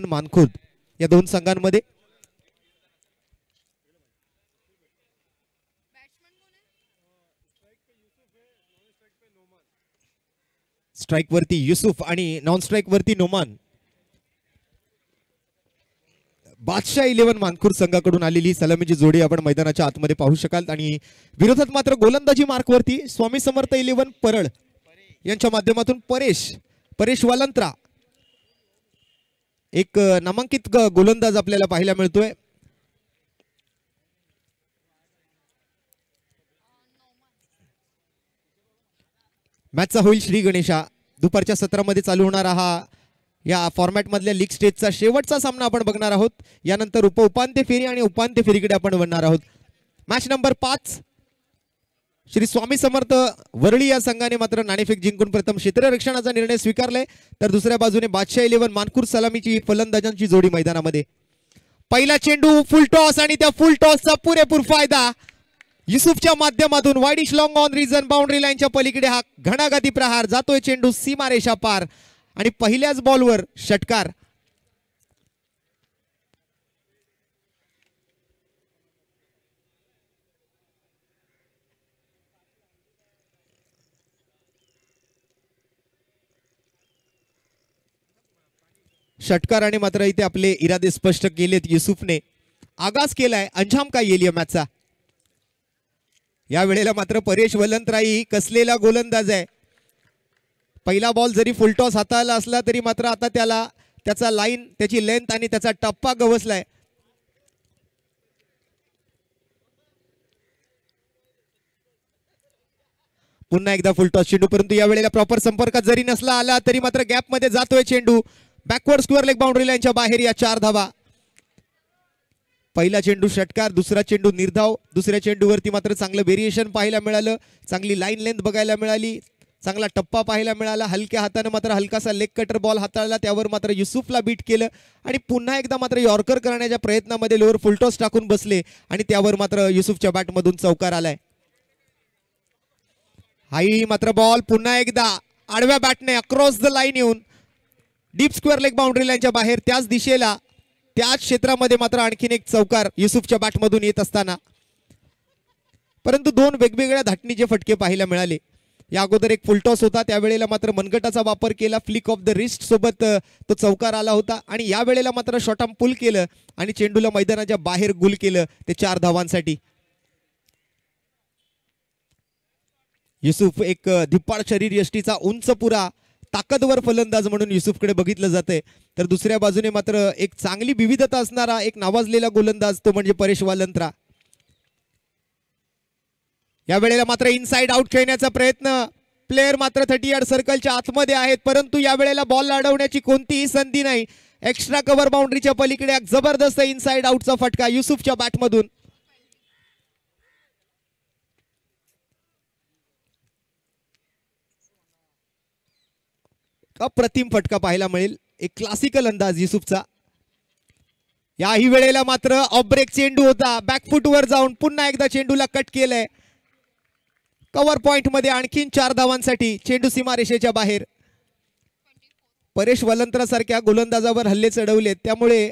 मानखुर्द या दोन संघांमध्ये. स्ट्राइक वरती युसुफ आणि नॉन स्ट्राइक वरती नोमान. बादशाह 11 मानखुर्द संघाकडून आलेली सलामीची जोडी आपण मैदानाच्या आतमध्ये पाहू शकाल. आणि विरोधात मात्र गोलंदाजी मार्कवरती स्वामी समर्थ 11 परळ यांच्या माध्यमातून परेश वालंत्रा एक नामांकित गोलंदाज आपल्याला पाहायला मिळतोय. मॅचचा होईल श्री गणेशा. दुपारच्या सत्रामध्ये चालू होणारा हा या फॉर्मॅट मधल्या लीग स्टेजचा शेवटचा सामना आपण बघणार आहोत. यानंतर उपांत्य फेरी आणि उपांत्य फेरीकडे आपण वळणार आहोत. मॅच नंबर 5 श्री स्वामी समर्थ वरळी या संघाने मात्र नाणेफेक जिंकून प्रथम क्षेत्ररक्षणाचा निर्णय स्वीकारलाय. तर दुसऱ्या बाजूने बादशाह 11 मानखुर्द सलामीची फलंदाजांची जोडी मैदानामध्ये. पहिला चेंडू फुल टॉस आणि त्या फुल टॉसचा पुरेपूर फायदा युसुफच्या माध्यमातून widish long on region boundary लाईनच्या पलीकडे हा घणाघाती प्रहार जातोय. चेंडू सीमारेषा पार आणि पहिल्याच बॉलवर षटकार. षटकाराने मात्र इथे आपले इरादे स्पष्ट केलेत. युसुफने आगाज केलाय. अंजाम काय येईल या मॅचचा. या वेळेला मात्र परेश वलंतराई कसलेला गोलंदाज आहे. पहिला बॉल जरी फुलटॉस हाताळला असला तरी मात्र आता त्याला त्याचा लाईन, त्याची लेंथ आणि त्याचा टप्पा गवसलाय. पुन्हा एकदा फुलटॉस चेंडू, परंतु या वेळेला प्रॉपर संपर्कात जरी नसला आला तरी मात्र गॅप मध्ये जातोय चेंडू. बॅकवर्ड स्क्वेअर लेग बाउंड्री लाईनच्या बाहेर या 4 धावा. पहिला चेंडू षटकार, दुसरा चेंडू निर्धाव. दुसऱ्या चेंडूवरती मात्र चांगलं व्हेरिएशन पाहायला मिळालं, चांगली लाईन लेंथ बघायला मिळाली, चांगला टप्पा पाहायला मिळाला. हलक्या हाताने मात्र हलकासा लेग कटर बॉल हाताळला, त्यावर मात्र युसुफला बीट केलं आणि पुन्हा एकदा मात्र यॉर्कर करण्याच्या प्रयत्नामध्ये लोअर फुलटॉस टाकून बसले आणि त्यावर मात्र युसुफच्या बॅटमधून चौकार आलाय. हाही मात्र बॉल पुन्हा एकदा आडव्या बॅटने अक्रॉस द लाईन येऊन डीप स्क्वेअर लेग बाउंड्री लाईनच्या बाहेर त्याच दिशेला त्याच क्षेत्रामध्ये मात्र आणखीन एक चौकार युसुफच्या बॅटमधून येत असताना. परंतु दोन वेगवेगळ्या धाटणीचे फटके पाहायला मिळाले. या अगोदर एक फुलटॉस होता, त्यावेळेला मात्र मनगटाचा वापर केला, फ्लिक ऑफ द रिस्ट सोबत तो चौकार आला होता. आणि या वेळेला मात्र शॉर्ट आर्म पुल केलं आणि चेंडूला मैदानाच्या बाहेर गुल केलं ते 4 धावांसाठी. युसुफ एक धिप्पाड शरीर यष्टीचा उंच पुरा ताकदवर फलंदाज म्हणून युसुफकडे बघितलं जाते. तर दुसऱ्या बाजूने मात्र एक चांगली विविधता असणारा एक नावाजलेला गोलंदाज तो म्हणजे परेश वालंत्रा. या वेळेला मात्र इनसाइड आउट खेळण्याचा प्रयत्न, प्लेयर मात्र 30 यार्ड सर्कलच्या आतमध्ये आहेत, परंतु या वेळेला बॉल अडवण्याची कोणतीही संधी नाही. एक्स्ट्रा कव्हर बाउंड्रीच्या पलीकडे एक जबरदस्त इनसाइड आउटचा फटका युसुफच्या बॅटमधून. अप्रतिम फटका पाहायला मिळेल, एक क्लासिकल अंदाज युसुफचा. याही वेळेला मात्र ऑफ ब्रेक चेंडू होता, बॅकफुट वर जाऊन पुन्हा एकदा चेंडूला कट केलंय. कव्हर पॉइंट मध्ये आणखीन 4 धावांसाठी चेंडू सीमारेषेच्या बाहेर. परेश वलंत्रा सारख्या गोलंदाजावर हल्ले चढवलेत, त्यामुळे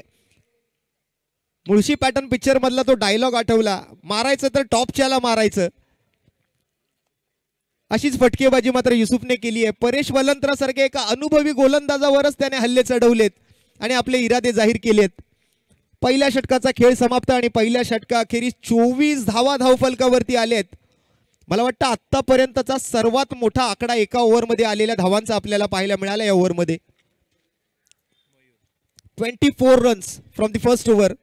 मुळशी पॅटर्न पिक्चर मधला तो डायलॉग आठवला, मारायचं तर टॉपच्याला मारायचं. अशीच फटकेबाजी मात्र युसुफने केली आहे. परेश वलंत्रा सारख्या एका अनुभवी गोलंदाजावरच त्याने हल्ले चढवलेत आणि आपले इरादे जाहीर केलेत. पहिल्या षटकाचा खेळ समाप्त आणि पहिल्या षटकाखेरीज 24 धावा धावफलकावरती आलेत. मला वाटतं आतापर्यंतचा सर्वात मोठा आकडा एका ओव्हरमध्ये आलेल्या धावांचा आपल्याला पाहायला मिळाला या ओव्हरमध्ये. 24 runs from the first over.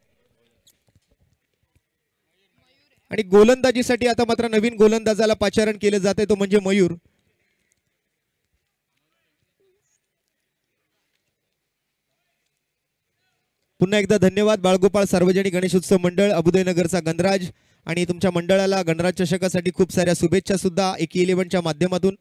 आणि गोलंदाजीसाठी आता मात्र नवीन गोलंदाजाला पाचारण केलं जाते, तो म्हणजे मयूर. पुन्हा एकदा धन्यवाद बाळगोपाळ सार्वजनिक गणेशोत्सव मंडळ, अबुदयनगरचा गणराज आणि तुमच्या मंडळाला गणराज चषकासाठी खूप साऱ्या शुभेच्छा सुद्धा AK11च्या माध्यमातून.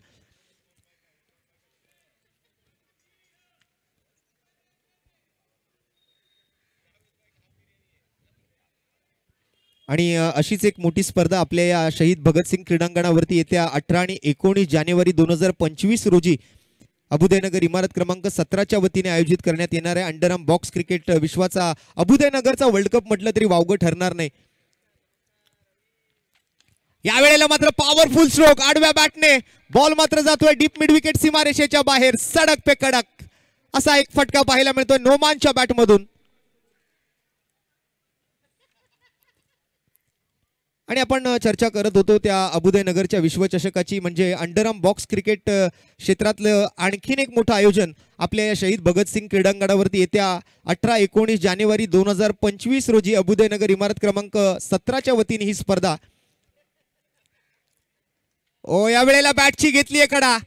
आणि अशीच एक मोठी स्पर्धा आपल्या या शहीद भगतसिंग क्रीडांगणावरती येत्या 18 आणि 19 जानेवारी 2025 रोजी अभुदयनगर इमारत क्रमांक 17च्या वतीने आयोजित करण्यात येणार आहे अंडरआर्म बॉक्स क्रिकेट विश्वाचा अभुदयनगरचा वर्ल्ड कप म्हटलं तरी वावगं ठरणार नाही. यावेळेला मात्र पॉवरफुल स्ट्रोक आडव्या बॅटने बॉल मात्र जातोय डीप मिड विकेट सीमारेषेच्या बाहेर. सडक पे कडक असा एक फटका पाहायला मिळतोय नोमानच्या बॅटमधून. आणि आपण चर्चा करत होतो त्या अभुदयनगरच्या विश्वचषकाची, म्हणजे अंडरआर्म बॉक्स क्रिकेट क्षेत्रातलं आणखीन एक मोठं आयोजन आपल्या या शहीद भगतसिंग क्रीडांगणावरती येत्या 18-19 जानेवारी 2025 रोजी अभुदयनगर इमारत क्रमांक 17च्या वतीने ही स्पर्धा. यावेळेला बॅटची घेतलीये कडा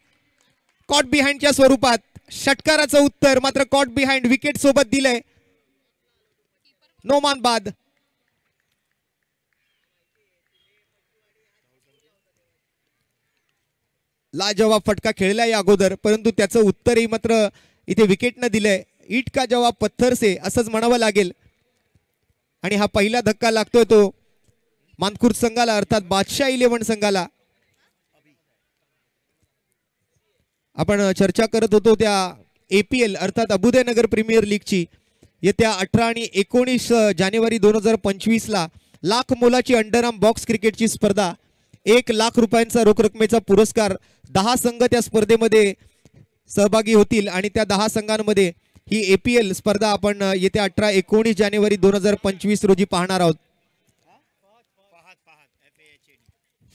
कॉट बिहाइंडच्या स्वरूपात. षटकाराचं उत्तर मात्र कॉट बिहाइंड विकेट सोबत दिलंय. नोमान बाद. लाजवाब फटका खेळलाय या अगोदर, परंतु त्याचं उत्तरही मात्र इथे विकेटनं दिलंय. इट का जवाब पत्थर से असंच म्हणावं लागेल. आणि हा पहिला धक्का लागतोय तो मानखुर्द संघाला अर्थात बादशाह 11 संघाला. आपण चर्चा करत होतो त्या APL अर्थात अभुदयनगर प्रीमियर लीगची. येत्या 18 आणि 19 जानेवारी 2025 ला लाख मोलाची अंडरआर्म बॉक्स क्रिकेटची स्पर्धा. 1 लाख रुपयांचा रोख रकमेचा पुरस्कार. 10 संघ त्या स्पर्धेमध्ये सहभागी होतील आणि त्या 10 संघांमध्ये ही APL स्पर्धा आपण येत्या 18-19 जानेवारी 2025 रोजी पाहणार आहोत.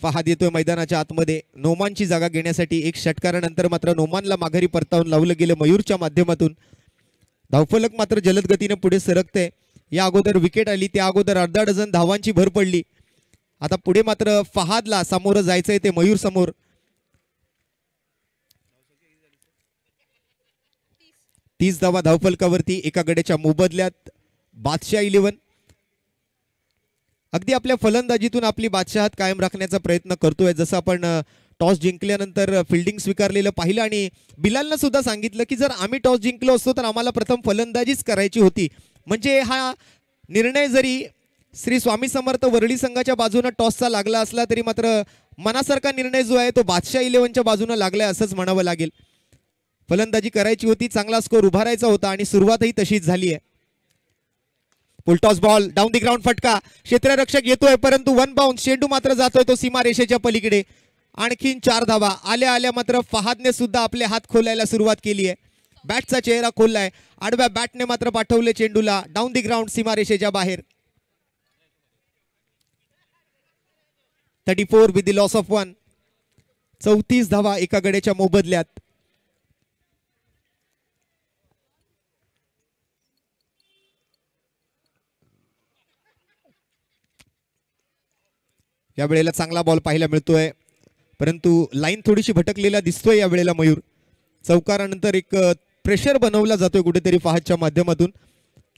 फहाद येतोय मैदानाच्या आतमध्ये नोमानची जागा घेण्यासाठी. एक षटकारानंतर मात्र नोमानला माघारी परतावून लावलं गेलं मयूरच्या माध्यमातून. धावफलक मात्र जलद गतीने पुढे सरकते. या अगोदर विकेट आली, त्या अगोदर अर्धा डझन धावांची भर पडली. आता पुढे मात्र फहादला सामोरं जायचंय ते मयूर समोर. 30 धावा धावफलकावरती एका गड्याच्या मोबदल्यात बादशाह 11. अगदी आपल्या फलंदाजीतून आपली बादशाहात कायम राखण्याचा प्रयत्न करतोय. जसं आपण टॉस जिंकल्यानंतर फिल्डिंग स्वीकारलेलं पाहिलं आणि बिलालनं सुद्धा सांगितलं की जर आम्ही टॉस जिंकलो असतो तर आम्हाला प्रथम फलंदाजीच करायची होती. म्हणजे हा निर्णय जरी श्री स्वामी समर्थ वरळी संघाच्या बाजूने टॉसचा लागला असला तरी मात्र मनासारखा निर्णय जो आहे तो बादशाह 11च्या बाजूने लागलाय असंच म्हणावं लागेल. फलंदाजी करायची होती, चांगला स्कोर उभारायचा होता आणि सुरुवातही तशीच झाली आहे. Full toss ball down the ground फटका. क्षेत्ररक्षक येतोय परंतु वन बाउन्स. चेंडू मात्र जातोय तो सीमा रेषेच्या पलीकडे. आणखीन 4 धावा आल्या आल्या मात्र फहादने सुद्धा आपले हात खोलायला सुरुवात केली आहे. बॅटचा चेहरा खोललाय. आडव्या बॅटने मात्र पाठवले चेंडूला डाऊन दी ग्राउंड सीमा रेषेच्या बाहेर. 34 विथ द लॉस ऑफ 1. 34 धावा एका गड्याच्या मोबदल्यात. या वेळेला चांगला बॉल पाहायला मिळतोय परंतु लाईन थोडीशी भटकलेला दिसतोय या वेळेला मयूर. चौकारानंतर एक प्रेशर बनवला जातोय कुठेतरी फहादच्या माध्यमातून.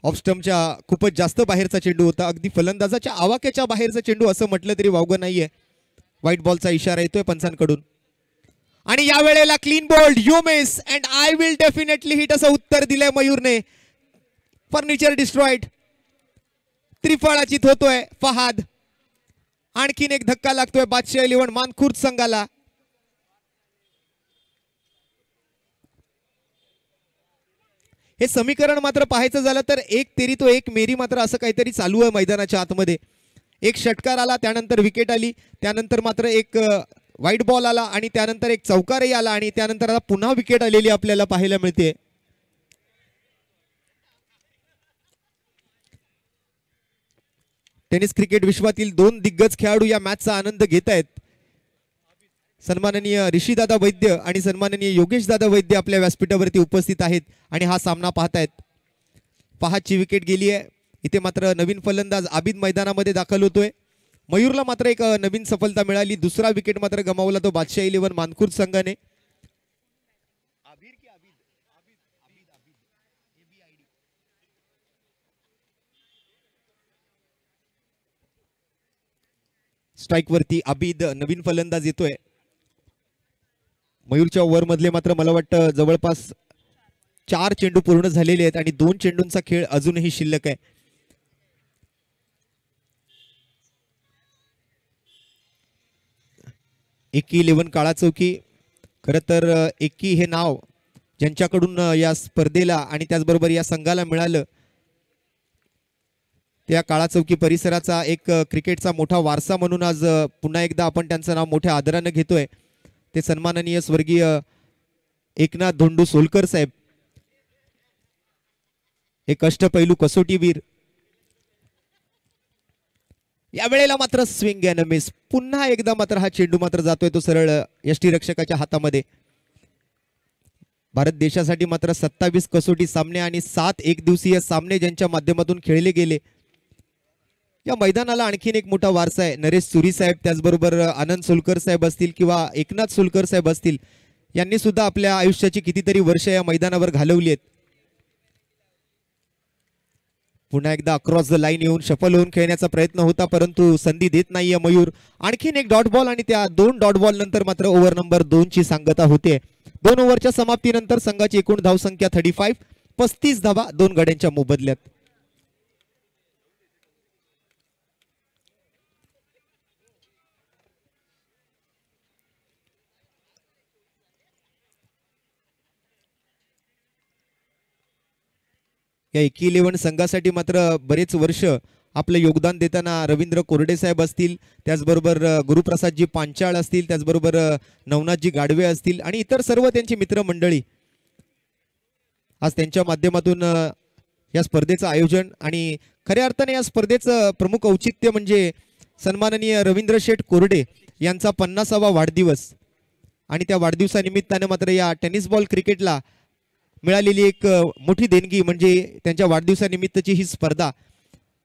ऑफ स्टंपच्या खूपच जास्त बाहेरचा चेंडू होता. अगदी फलंदाजाच्या आवाक्याच्या बाहेरचा चेंडू असं म्हटलं तरी वावगं नाहीये. व्हाईट बॉलचा इशारा येतोय पंचांकडून. आणि या वेळेला clean bowled you miss and I will definitely hit असं उत्तर दिलंय मयूरने. Furniture destroyed. त्रिफळाचीत होतोय फहाद. आणखीन एक धक्का लागतोय बादशाह 11 मानखुर्द संघाला. हे समीकरण मात्र पाहायचं झालं तर एक तेरी तो एक मेरी मात्र असं काहीतरी चालू आहे मैदानाच्या आतमध्ये. एक षटकार आला, त्यानंतर विकेट आली, त्यानंतर मात्र एक व्हाईट बॉल आला आणि त्यानंतर एक चौकारही आला आणि त्यानंतर आता पुन्हा विकेट आलेली आपल्याला पाहायला मिळते. टेनिस क्रिकेट विश्वातील 2 दिग्गज खेळाडू या मॅचचा आनंद घेत आहेत. सन्माननीय ऋषीदादा वैद्य आणि सन्माननीय योगेश दादा वैद्य आपल्या व्यासपीठावरती उपस्थित आहेत आणि हा सामना पाहतायत. फहादची विकेट गेली आहे. इथे मात्र नवीन फलंदाज आबिद मैदानामध्ये दाखल होतोय. मयूरला मात्र एक नवीन सफलता मिळाली. दुसरा विकेट मात्र गमावला तो बादशाह 11 मानखुर्द संघाने. स्ट्राइक वरती आबिद नवीन फलंदाज येतोय. मयूरच्या ओव्हर मधले मात्र मला वाटतं जवळपास 4 चेंडू पूर्ण झालेले आहेत आणि 2 चेंडूंचा खेळ अजूनही शिल्लक आहे. एक्की 11 काळा चौकी. खरं तर एक्की हे नाव यांच्याकडून या स्पर्धेला आणि त्याचबरोबर या संघाला मिळालं त्या काळा चौकी परिसराचा एक क्रिकेटचा मोठा वारसा म्हणून आज पुन्हा एकदा आपण त्यांचं नाव मोठ्या आदराने घेतोय. ते सन्माननीय स्वर्गीय एकनाथ धोंडू सोलकर साहेब, एक अष्टपैलू कसोटीवीर. या वेळेला मात्र स्विंग अँड मिस. पुन्हा एकदा मात्र हा चेंडू मात्र जातोय तो सरळ यष्टीरक्षकाच्या हातामध्ये. भारत देशासाठी मात्र 27 कसोटी सामने आणि 7 एकदिवसीय सामने ज्यांच्या माध्यमातून खेळले गेले. या मैदानाला आणखीन एक मोठा वारसा आहे. नरेश सुरी साहेब, त्याचबरोबर आनंद सोलकर साहेब असतील किंवा एकनाथ सोलकर साहेब असतील, यांनी सुद्धा आपल्या आयुष्याची कितीतरी वर्ष या मैदानावर घालवली आहेत. पुन्हा एकदा अक्रॉस द लाईन येऊन शफल होऊन खेळण्याचा प्रयत्न होता, परंतु संधी देत नाहीये मयूर. आणखीन एक डॉट बॉल आणि त्या 2 डॉट बॉल नंतर मात्र ओव्हर नंबर 2 ची सांगता होते. 2 ओव्हरच्या समाप्तीनंतर संघाची एकूण धावसंख्या 35, 35 धावा 2 गड्यांच्या मोबदल्यात. या 11 संघासाठी मात्र बरेच वर्ष आपलं योगदान देताना रवींद्र कोरडे साहेब असतील, त्याचबरोबर गुरुप्रसादजी पांचाळ असतील, त्याचबरोबर नवनाथजी गाडवे असतील आणि इतर सर्व त्यांची मित्रमंडळी आज त्यांच्या माध्यमातून या स्पर्धेचं आयोजन आणि खऱ्या अर्थाने या स्पर्धेचं प्रमुख औचित्य म्हणजे सन्माननीय रवींद्र शेठ कोरडे यांचा 50वा वाढदिवस आणि त्या वाढदिवसानिमित्ताने मात्र या टेनिस बॉल क्रिकेटला मिळालेली एक मोठी देणगी म्हणजे त्यांच्या वाढदिवसानिमित्तची ही स्पर्धा.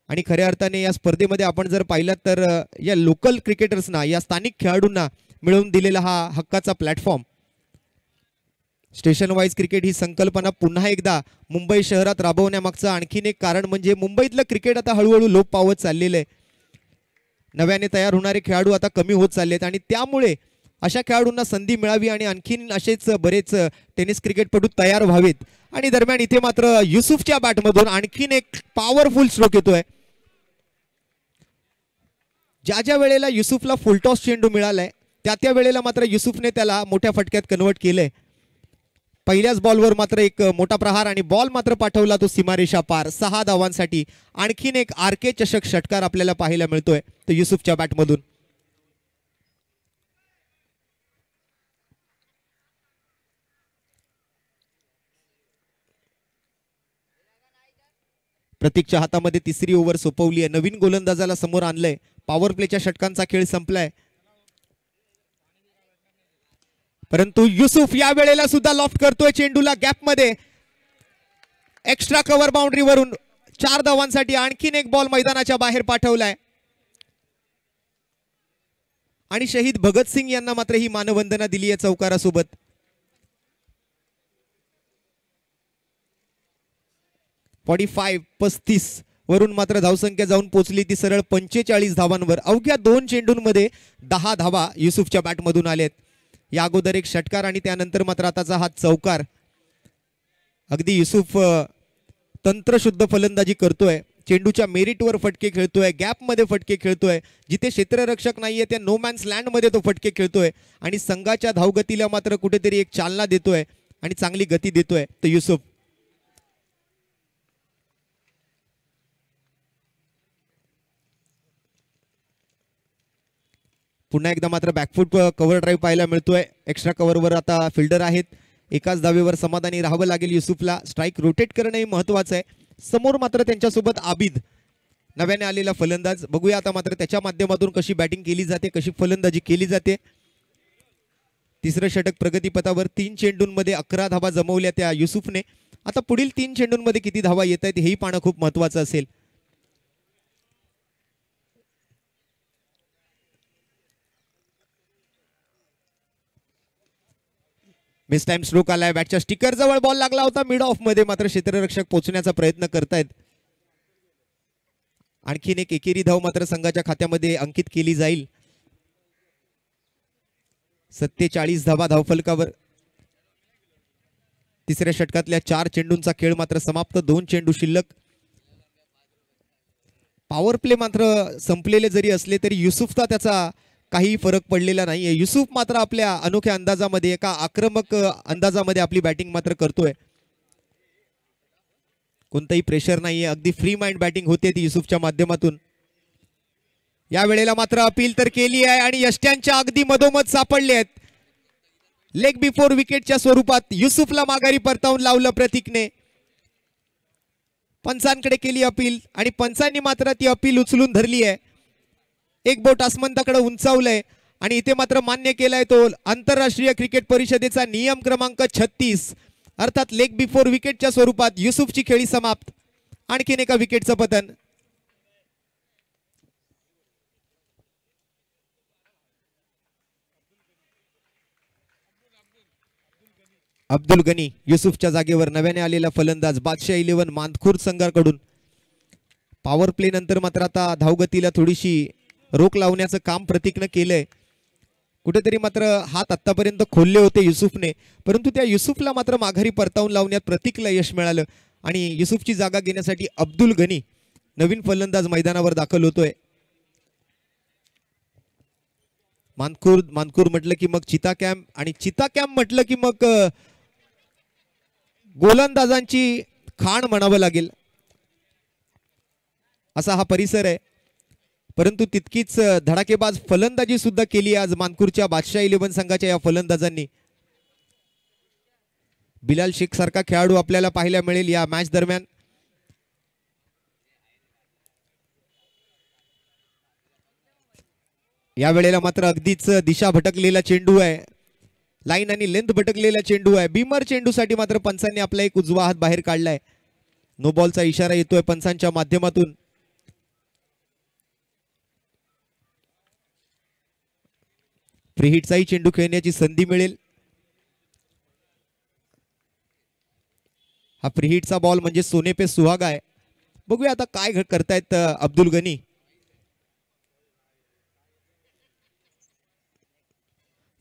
आणि खऱ्या अर्थाने या स्पर्धेमध्ये आपण जर पाहिलात तर या लोकल क्रिकेटर्सना, या स्थानिक खेळाडूंना मिळवून दिलेला हा हक्काचा प्लॅटफॉर्म. स्टेशन वाईज क्रिकेट ही संकल्पना पुन्हा एकदा मुंबई शहरात राबवण्यामागचं आणखीन एक कारण म्हणजे मुंबईतलं क्रिकेट आता हळूहळू लोप पावत चाललेलं आहे. नव्याने तयार होणारे खेळाडू आता कमी होत चाललेत आणि त्यामुळे अशा खेळाडूंना संधी मिळावी आणि आणखीन असेच बरेच टेनिस क्रिकेटपटू तयार व्हावेत. आणि दरम्यान इथे मात्र युसुफच्या बॅटमधून आणखीन एक पॉवरफुल स्ट्रोक येतोय. ज्या वेळेला युसुफला फुलटॉस चेंडू मिळालाय त्या वेळेला मात्र युसुफने त्याला मोठ्या फटक्यात कन्वर्ट केलंय. पहिल्याच बॉलवर मात्र एक मोठा प्रहार आणि बॉल मात्र पाठवला तो सीमारेषा पार 6 धावांसाठी. आणखीन एक आरके चषक षटकार आपल्याला पाहायला मिळतोय तो युसुफच्या बॅटमधून. प्रतीकच्या हातामध्ये तिसरी ओव्हर सोपवली आहे. नवीन गोलंदाजाला समोर आणलंय. पॉवर प्लेच्या षटकांचा खेळ संपलाय, परंतु युसुफ या वेळेला सुद्धा लॉफ्ट करतोय चेंडूला गॅपमध्ये. एक्स्ट्रा कव्हर बाउंड्रीवरून 4 धावांसाठी आणखीन एक बॉल मैदानाच्या बाहेर पाठवलाय आणि शहीद भगतसिंग यांना मात्र ही मानवंदना दिली आहे चौकारासोबत. .45 35 वरून मात्र धावसंख्या जाऊन पोहोचली ती सरळ 45 धावांवर. अवघ्या 2 चेंडूंमध्ये 10 धावा युसुफच्या बॅटमधून आलेत. या अगोदर एक षटकार आणि त्यानंतर मात्र आताचा हा चौकार. अगदी युसुफ तंत्रशुद्ध फलंदाजी करतोय. चेंडूच्या मेरिटवर फटके खेळतोय, गॅपमध्ये फटके खेळतोय, जिथे क्षेत्ररक्षक नाहीये त्या नो मॅन्स लँडमध्ये तो फटके खेळतोय आणि संघाच्या धावगतीला मात्र कुठेतरी एक चालना देतोय आणि चांगली गती देतोय तो युसुफ. पुन्हा एकदा मात्र बॅकफूट कव्हर ड्राईव्ह पाहायला मिळतोय. एक्स्ट्रा कव्हरवर आता फिल्डर आहेत. एकाच धावेवर समाधानी राहावं लागेल युसुफला. स्ट्राईक रोटेट करणंही महत्वाचं आहे. समोर मात्र त्यांच्यासोबत आबिद नव्याने आलेला फलंदाज. बघूया आता मात्र त्याच्या माध्यमातून कशी बॅटिंग केली जाते, कशी फलंदाजी केली जाते. तिसरं षटक प्रगतीपथावर. 3 चेंडूंमध्ये 11 धावा जमवल्या त्या युसुफने. आता पुढील 3 चेंडूंमध्ये किती धावा येत आहेत हेही पाहणं खूप महत्वाचं असेल. मिस टाइम स्ट्रोक आलाय. बॅटच्या स्टिकर जवळ बॉल लागला होता मिड ऑफ मध्ये, मात्र क्षेत्ररक्षक पोहोचण्याचा प्रयत्न करतायत. आणखीन एक एकेरी धाव मात्र संघाच्या खात्यामध्ये अंकित केली जाईल. 47 धावा धावफलकावर. तिसऱ्या षटकातल्या 4 चेंडूंचा खेळ मात्र समाप्त. 2 चेंडू शिल्लक. पॉवर प्ले मात्र संपलेले जरी असले तरी युसुफचा त्याचा काही फरक पडलेला नाहीये. युसुफ मात्र आपल्या अनोख्या अंदाजामध्ये एका आक्रमक अंदाजामध्ये आपली बॅटिंग मात्र करतोय. कोणतंही प्रेशर नाहीये, अगदी फ्री माइंड बॅटिंग होते ती युसुफच्या माध्यमातून. या वेळेला मात्र अपील तर केली आहे आणि यष्ट्यांच्या अगदी मधोमध सापडले आहेत. लेग बिफोर विकेटच्या स्वरूपात युसुफला माघारी परतावून लावलं प्रतीकने. पंचांकडे केली अपील आणि पंचांनी मात्र ती अपील उचलून धरली आहे. एक बोट आसमंताकडे उंचावलंय आणि इथे मात्र मान्य केलाय तो आंतरराष्ट्रीय क्रिकेट परिषदेचा नियम क्रमांक 36, अर्थात लेग बिफोर विकेटच्या स्वरूपात युसुफची खेळी समाप्त. आणखीन एका विकेटचं पतन. अब्दुल गनी युसुफच्या जागेवर नव्याने आलेला फलंदाज बादशाह 11 मानखुर्द संघाकडून. पॉवर प्ले नंतर मात्र आता धावगतीला थोडीशी रोख लावण्याचं काम प्रतीकनं केलंय. कुठेतरी मात्र हात आतापर्यंत खोलले होते युसुफने, परंतु त्या युसुफला मात्र माघारी परतावून लावण्यात प्रतीकला यश मिळालं आणि युसुफची जागा घेण्यासाठी अब्दुल गनी नवीन फलंदाज मैदानावर दाखल होतोय. मानखुर्द म्हटलं की मग चिता कॅम्प आणि चिता कॅम्प म्हटलं की मग गोलंदाजांची खाण म्हणावं लागेल असा हा परिसर आहे. परंतु तितकीच धडाकेबाज फलंदाजी सुद्धा केली आज मानखुर्दच्या बादशाह 11 संघाच्या या फलंदाजांनी. बिलाल शेख सारखा खेळाडू आपल्याला पाहायला मिळेल या मॅच दरम्यान. या वेळेला मात्र अगदीच दिशा भटकलेला चेंडू आहे, लाईन आणि लेंथ भटकलेला चेंडू आहे. बीमर चेंडूसाठी मात्र पंचांनी आपला एक उजवा हात बाहेर काढलाय. नो बॉलचा इशारा येतोय पंचांच्या माध्यमातून. फ्रीहिटचाही चेंडू खेळण्याची संधी मिळेल. हा फ्रीहिटचा बॉल म्हणजे सोने पे सुहागा आहे. बघूया आता काय करतायत अब्दुल गनी.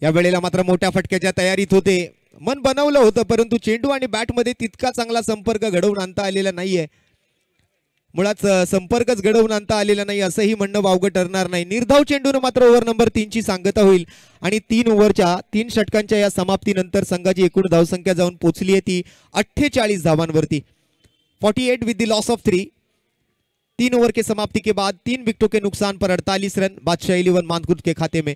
या वेळेला मात्र मोठ्या फटक्याच्या तयारीत होते. मन बनवलं होतं, परंतु चेंडू आणि बॅटमध्ये तितका चांगला संपर्क घडवून आणता आलेला नाहीये. मुळात संपर्कच घडवून आणता आलेला नाही असंही म्हणणं वावगं ठरणार नाही. निर्धाव चेंडूने मात्र ओव्हर नंबर 3 ची सांगता होईल आणि 3 ओव्हरच्या 3 षटकांच्या या समाप्तीनंतर संघाची एकूण धावसंख्या जाऊन पोहोचली आहे ती 48 धावांवरती. 48 with the loss of 3. 3 over के समाप्ति के बाद 3 विकेटों के नुकसान पर 48 रन बादशाह 11 मानखुर्द के खाते में.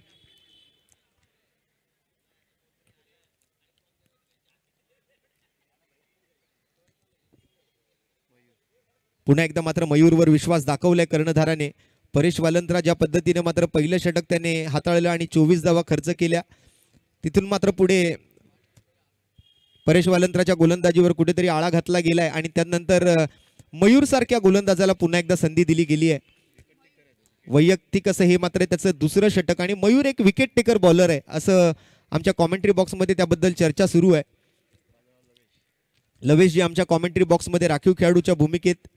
पुन्हा एकदा मात्र मयूरवर विश्वास दाखवलाय कर्णधाराने. परेश वालंत्रा ज्या पद्धतीने मात्र पहिलं षटक त्याने हाताळलं आणि 24 धावा खर्च केल्या, तिथून मात्र पुढे परेश वालंत्राच्या गोलंदाजीवर कुठेतरी आळा घातला गेलाय आणि त्यानंतर मयूर सारख्या गोलंदाजाला पुन्हा एकदा संधी दिली गेली आहे. वैयक्तिक असं हे मात्र त्याचं दुसरं षटक आणि मयूर एक विकेट टेकर बॉलर आहे असं आमच्या कॉमेंट्री बॉक्समध्ये त्याबद्दल चर्चा सुरू आहे. लवेशजी आमच्या कॉमेंट्री बॉक्समध्ये राखीव खेळाडूच्या भूमिकेत.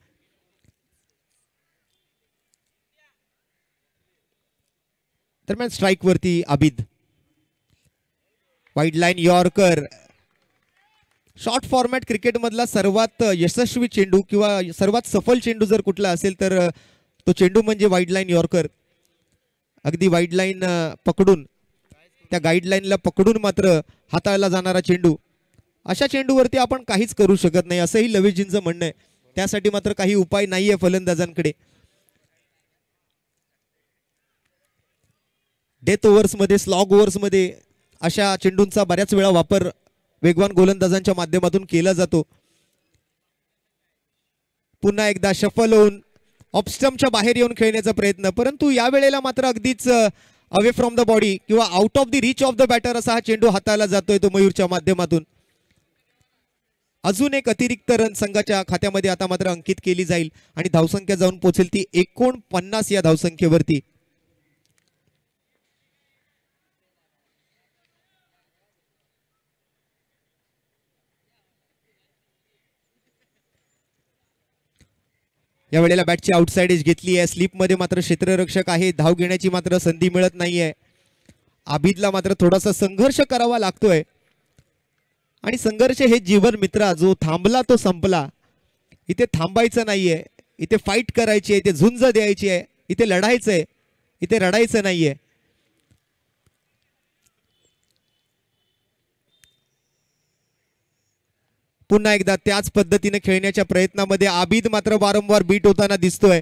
दरम्यान स्ट्राइक वरती Abid. Wide line yorker. Short format cricket मधला सर्वात यशस्वी चेंडू किंवा सर्वात सफल चेंडू जर कुठला असेल तर तो चेंडू म्हणजे वाईड लाईन यॉर्कर. अगदी वाईड लाईन पकडून त्या गाईडलाईनला पकडून मात्र हाताळला जाणारा चेंडू. अशा चेंडूवरती आपण काहीच करू शकत नाही असंही लवेशजींचं म्हणणं आहे. त्यासाठी मात्र काही उपाय नाहीये फलंदाजांकडे. डेथ ओव्हर्स मध्ये, स्लॉग ओव्हर्स मध्ये अशा चेंडूंचा बऱ्याच वेळा वापर वेगवान गोलंदाजांच्या माध्यमातून केला जातो. पुन्हा एकदा शफल होऊन ऑफस्टम्पच्या बाहेर येऊन खेळण्याचा प्रयत्न, परंतु या वेळेला मात्र अगदीच अवे फ्रॉम द बॉडी किंवा out of the reach of the batter असा हा चेंडू हाताळला जातोय तो मयूरच्या माध्यमातून. अजून एक अतिरिक्त रन संघाच्या खात्यामध्ये आता मात्र अंकित केली जाईल आणि धावसंख्या जाऊन पोहोचेल ती 49 या धावसंख्येवरती. या वेळेला बॅटची आउटसाइड एज घेतली आहे. स्लिप मध्ये मात्र क्षेत्ररक्षक आहे, धाव घेण्याची मात्र संधी मिळत नाहीये. आबिदला मात्र थोडासा संघर्ष करावा लागतोय आणि संघर्ष हे जीवन मित्रा, जो थांबला तो संपला. इथे थांबायचं नाहीये, इथे फाईट करायची आहे, इथे झुंज द्यायची आहे, इथे लढायचंय, इथे रडायचं नाहीये. पुन्हा एकदा त्याच पद्धतीने खेळण्याच्या प्रयत्नामध्ये आबिद मात्र वारंवार बीट होताना दिसतोय.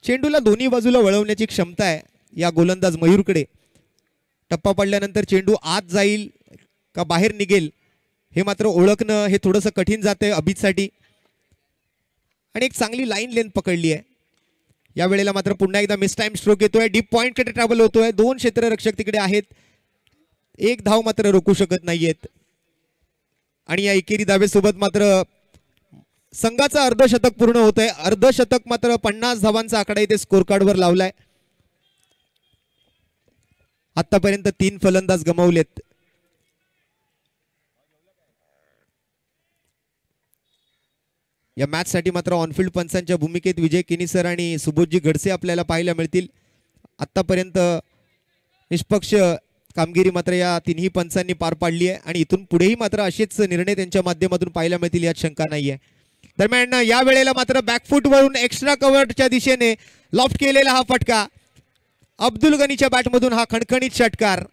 चेंडूला दोन्ही बाजूला वळवण्याची क्षमता आहे या गोलंदाज मयूरकडे. टप्पा पडल्यानंतर चेंडू आत जाईल का बाहेर निघेल हे मात्र ओळखणं हे थोडंसं कठीण जातंय अभितसाठी. आणि एक चांगली लाईन लेंथ पकडली आहे या वेळेला. मात्र पुन्हा एकदा मिस टाइम स्ट्रोक येतोय. डीप पॉइंटकडे ट्रॅव्हल होतोय. 2 क्षेत्ररक्षक तिकडे आहेत. एक धाव मात्र रोखू शकत नाहीयेत. आणि या एकेरी धावेसोबत मात्र संघाचं अर्धशतक पूर्ण होत आहे. अर्धशतक मात्र 50 धावांचा आकडा इथे स्कोर कार्डवर लावलाय. आतापर्यंत 3 फलंदाज गमावलेत. या मॅच साठी मात्र ऑनफिल्ड पंचांच्या भूमिकेत विजय किनीसर आणि सुबोधजी गडसे आपल्याला पाहायला मिळतील. आतापर्यंत निष्पक्ष कामगिरी मात्र या तिन्ही पंचांनी पार पाडली आहे आणि इथून पुढेही मात्र असेच निर्णय त्यांच्या माध्यमातून पाहायला मिळतील यात शंका नाहीये. दरम्यान या वेळेला मात्र बॅकफूट वरून एक्स्ट्रा कव्हरच्या दिशेने लॉफ्ट केलेला हा फटका. अब्दुल गनीच्या बॅटमधून हा खणखणीत षटकार.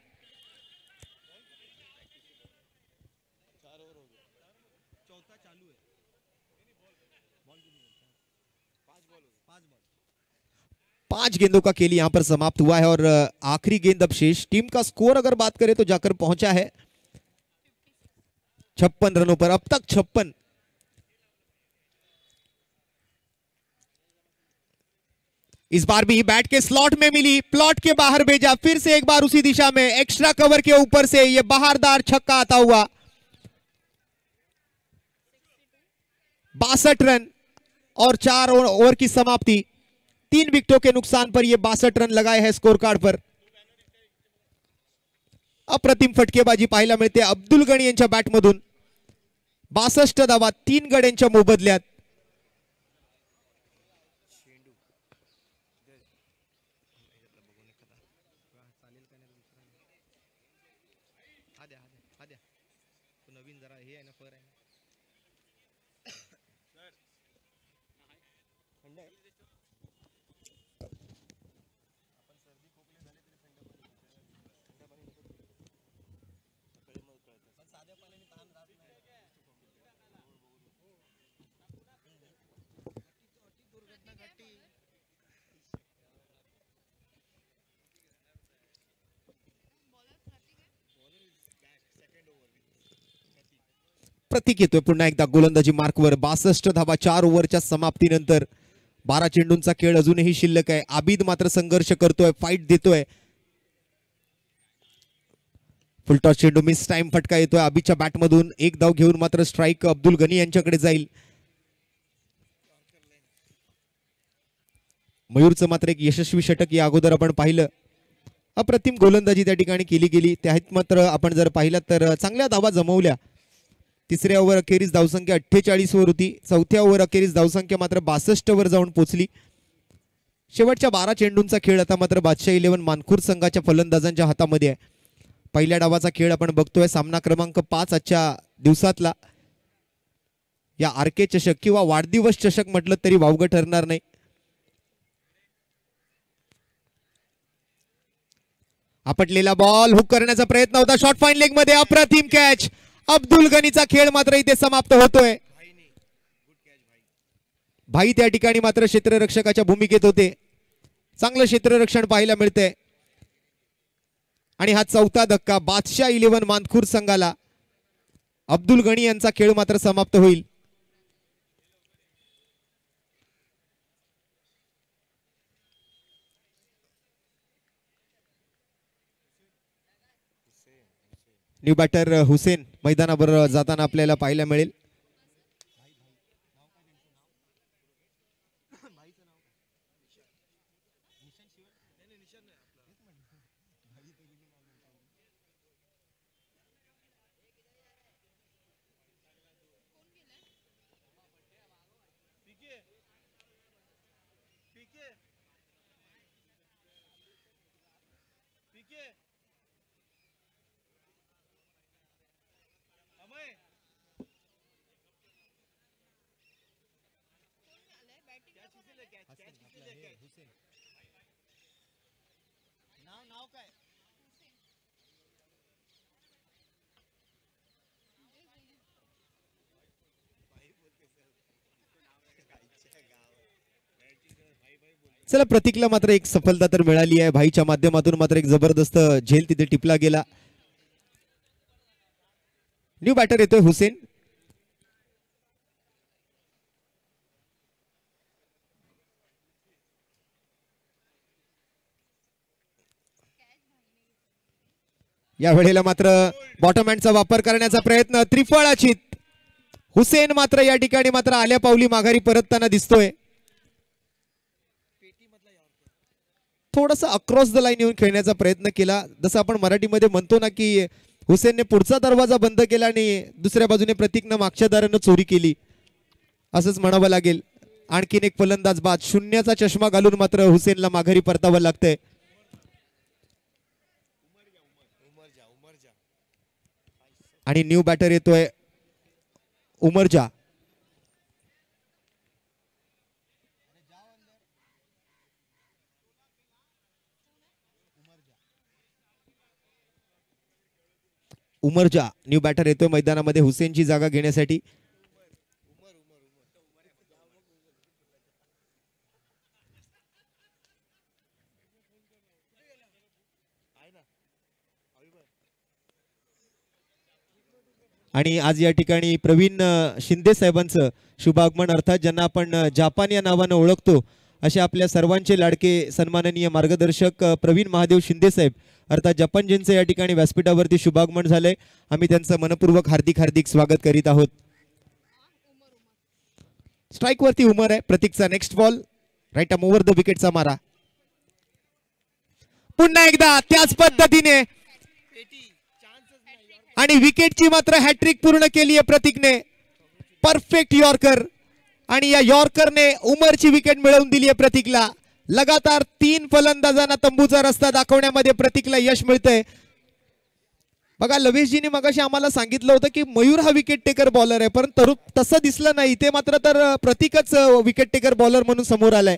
पांच गेंदों का खेल यहां पर समाप्त हुआ है और आखिरी गेंद अब शेष. टीम का स्कोर अगर बात करें तो जाकर पहुंचा है 56 रनों पर. अब तक 56. इस बार भी बैट के स्लॉट में मिली, प्लॉट के बाहर भेजा, फिर से एक बार उसी दिशा में एक्स्ट्रा कवर के ऊपर से यह बहारदार छक्का आता हुआ. 62 रन और 4 ओवर की समाप्ति. 3 विकेटों के नुकसान पर यह 62 रन लगाए हैं स्कोर कार्ड पर. अप्रतिम फटकेबाजी पाहायला मिळते अब्दुल गणी यांच्या बॅटमधून. 62 धावा 3 गड्यांच्या मोबदल्यात. प्रतीक येतोय पुन्हा एकदा गोलंदाजी मार्कवर. 62 धावा 4 ओव्हरच्या समाप्तीनंतर. 12 चेंडूंचा खेळ अजूनही शिल्लक आहे. आबिद मात्र संघर्ष करतोय, फाईट देतोय. फुलटॉस चेंडू मिस टाइम फटका येतोय आबिदच्या बॅटमधून. एक धाव घेऊन मात्र स्ट्राईक अब्दुल गनी यांच्याकडे जाईल. मयूरचं मात्र एक यशस्वी षटक या अगोदर आपण पाहिलं. अप्रतिम गोलंदाजी त्या ठिकाणी केली गेली. त्यात मात्र आपण जर पाहिलं तर चांगल्या धावा जमवल्या. तिसऱ्या ओव्हर अखेरीस धावसंख्या 48 वर होती. चौथ्या ओव्हर अखेरीस धावसंख्या मात्र 62 वर जाऊन पोहोचली. शेवटच्या 12 चेंडूंचा खेळ आता मात्र बादशाह 11 मानखुर्द संघाच्या फलंदाजांच्या हातामध्ये आहे. पहिल्या डावाचा खेळ आपण बघतोय. सामना क्रमांक 5 आजच्या दिवसातला. या आरके चषक किंवा वाढदिवस चषक म्हटलं तरी वावगं ठरणार नाही. आपटलेला बॉल हुक करण्याचा प्रयत्न होता. शॉर्ट फाईन लेग मध्ये अप्रतिम कॅच. अब्दुल गनीचा खेळ मात्र इथे समाप्त होतोय. भाई त्या ठिकाणी मात्र क्षेत्ररक्षकाच्या भूमिकेत होते. चांगलं क्षेत्ररक्षण पाहायला मिळतंय. आणि हा चौथा धक्का बादशाह 11 मानखुर्द संघाला. अब्दुल गणी यांचा खेळ मात्र समाप्त होईल. न्यू बॅटर हुसेन मैदानावर जाताना आपल्याला पाहायला मिळेल. चला प्रतीकला मात्र एक सफलता तर मिळाली आहे. भाईच्या माध्यमातून मात्र एक जबरदस्त झेल तिथे टिपला गेला. न्यू बॅटर येतोय हुसेन. या वेळेला मात्र बॉटम हँडचा वापर करण्याचा प्रयत्न, त्रिफळाचित. हुसेन मात्र या ठिकाणी मात्र आल्या पावली माघारी परतताना दिसतोय. थोडस अक्रॉस द लाईन येऊन खेळण्याचा प्रयत्न केला. जसं आपण मराठीमध्ये म्हणतो ना की हुसेनने पुढचा दरवाजा बंद केला आणि दुसऱ्या बाजूने प्रतीकनं मागच्या दारानं चोरी केली, असंच म्हणावं लागेल. आणखीन एक फलंदाज बाद. शून्याचा चष्मा घालून मात्र हुसेनला माघारी परतावं लागतंय. आणि न्यू बॅटर येतोय उमरजा. उमरजा न्यू बॅटर येतोय मैदानामध्ये हुसेनची जागा घेण्यासाठी. आणि आज या ठिकाणी प्रवीण शिंदे साहेबांचं शुभागमन, अर्थात ज्यांना आपण जापान या नावानं ओळखतो, असे आपल्या सर्वांचे लाडके सन्माननीय मार्गदर्शक प्रवीण महादेव शिंदे साहेब अर्थात जपानजींचं या ठिकाणी व्यासपीठावरती शुभागमन झालंय. आम्ही त्यांचं मनपूर्वक हार्दिक हार्दिक स्वागत करीत आहोत. स्ट्राइक वरती उमर आहे. प्रतीकचा next ball, right arm over the विकेटचा मारा. पुन्हा एकदा त्याच पद्धतीने आणि विकेटची मात्र हॅट्रिक पूर्ण केली आहे प्रतीकने. परफेक्ट यॉर्कर आणि या यॉर्करने उमरची विकेट मिळवून दिली आहे प्रतीकला. लगातार 3 फलंदाजांना तंबूचा रस्ता दाखवण्यामध्ये प्रतीकला यश मिळतंय. बघा लवेशजीने मगाशी आम्हाला सांगितलं होतं की मयूर हा विकेट टेकर बॉलर आहे, परंतु तसं दिसलं नाही. ते मात्र तर प्रतीकच विकेट टेकर बॉलर म्हणून समोर आलाय.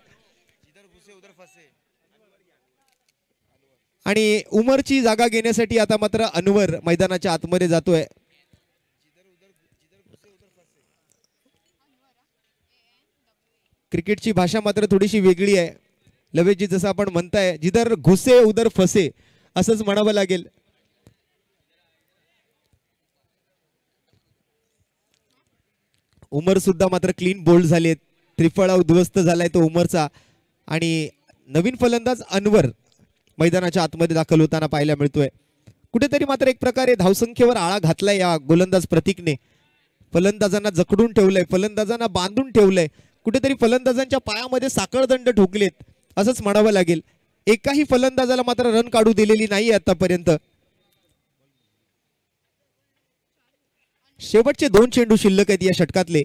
आणि उमरची जागा घेण्यासाठी आता मात्र अनवर मैदानाच्या आतमध्ये जातोय. क्रिकेटची भाषा मात्र थोडीशी वेगळी आहे. लवेशजी जसं आपण म्हणताय, जिधर घुसे उधर फसे, असंच म्हणावं लागेल. उमर सुद्धा मात्र क्लीन बोल्ड झालेत. त्रिफळा उद्ध्वस्त झालाय तो उमरचा. आणि नवीन फलंदाज अनवर मैदानाच्या आतमध्ये दाखल होताना पाहायला मिळतोय. कुठेतरी मात्र एक प्रकारे धावसंख्येवर आळा घातलाय या गोलंदाज प्रतीकने. फलंदाजांना जखडून ठेवलंय, फलंदाजांना बांधून ठेवलंय, कुठेतरी फलंदाजांच्या पायामध्ये साखळदंड ठोकलेत, असंच म्हणावं लागेल. एकाही फलंदाजाला मात्र रन काढू दिलेली नाही आतापर्यंत. शेवटचे 2 चेंडू शिल्लक आहेत या षटकातले.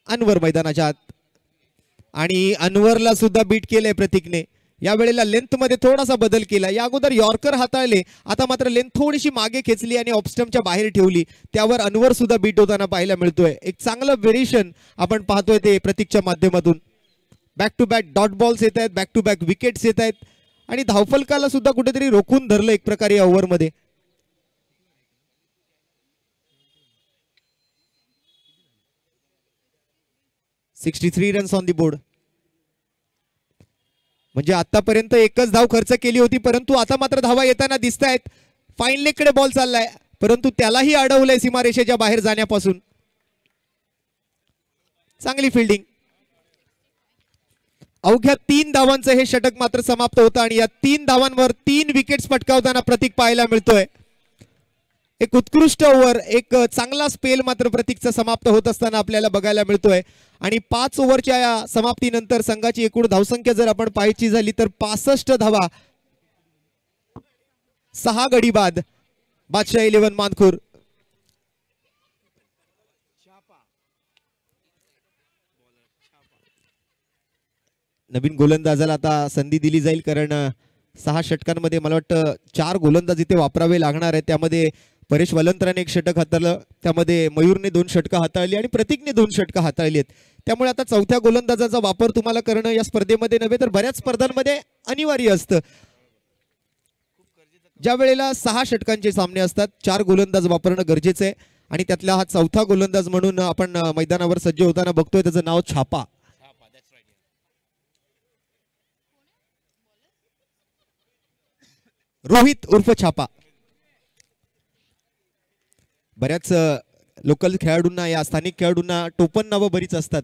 अनवर मैदानाच्या आत आणि अनवरला सुद्धा बीट केलंय प्रतीकने. या वेळेला लेंथ मध्ये थोडासा बदल केला. या अगोदर यॉर्कर हाताळले, आता मात्र लेंथ थोडीशी मागे खेचली आणि ऑफस्टंपच्या बाहेर ठेवली. त्यावर अनवर सुद्धा बीट होताना पाहायला मिळतोय. एक चांगलं व्हेरिएशन आपण पाहतोय ते प्रतीकच्या माध्यमातून. Back to back dot balls येत आहेत, बॅक टू बॅक विकेट्स येत आहेत आणि धावफलकाला सुद्धा कुठेतरी रोखून धरलं एक प्रकारे या ओव्हरमध्ये. $63 रन्स ऑन दी बोर्ड. म्हणजे आतापर्यंत एकच धाव खर्च केली होती, परंतु आता मात्र धावा येताना दिसत आहेत. फाईन लेगकडे बॉल चाललाय, परंतु त्यालाही अडवलंय सीमारेषेच्या बाहेर जाण्यापासून. चांगली फिल्डिंग. अवघ्या 3 धावांचं हे षटक मात्र समाप्त होतं आणि या 3 धावांवर 3 विकेट्स पटकावताना प्रतीक पाहायला मिळतोय. एक उत्कृष्ट ओव्हर, एक चांगला स्पेल मात्र प्रतीकचा समाप्त होत असताना आपल्याला बघायला मिळतोय. आणि 5 ओव्हरच्या या समाप्तीनंतर संघाची एकूण धावसंख्या जर आपण पाहायची झाली तर 65 धावा, 6 गडी बाद. बादशाह 11 मानखुर. नवीन गोलंदाजाला आता संधी दिली जाईल, कारण 6 षटकांमध्ये मला वाटतं 4 गोलंदाज इथे वापरावे लागणार आहेत. त्यामध्ये परेश वलंतराने 1 षटक हाताळलं, त्यामध्ये मयूरने 2 षटकं हाताळली आणि प्रतीकने 2 षटकं हाताळली आहेत. त्यामुळे आता 4थ्या गोलंदाजाचा वापर तुम्हाला करणं या स्पर्धेमध्ये नव्हे तर बऱ्याच स्पर्धांमध्ये अनिवार्य असतं. ज्या वेळेला 6 षटकांचे सामने असतात 4 गोलंदाज वापरणं गरजेचं आहे. आणि त्यातला हा 4था गोलंदाज म्हणून आपण मैदानावर सज्ज होताना बघतोय, त्याचं नाव छापा. रोहित उर्फ छापा. बऱ्याच लोकल खेळाडूंना या स्थानिक खेळाडूंना टोपण नावं बरीच असतात.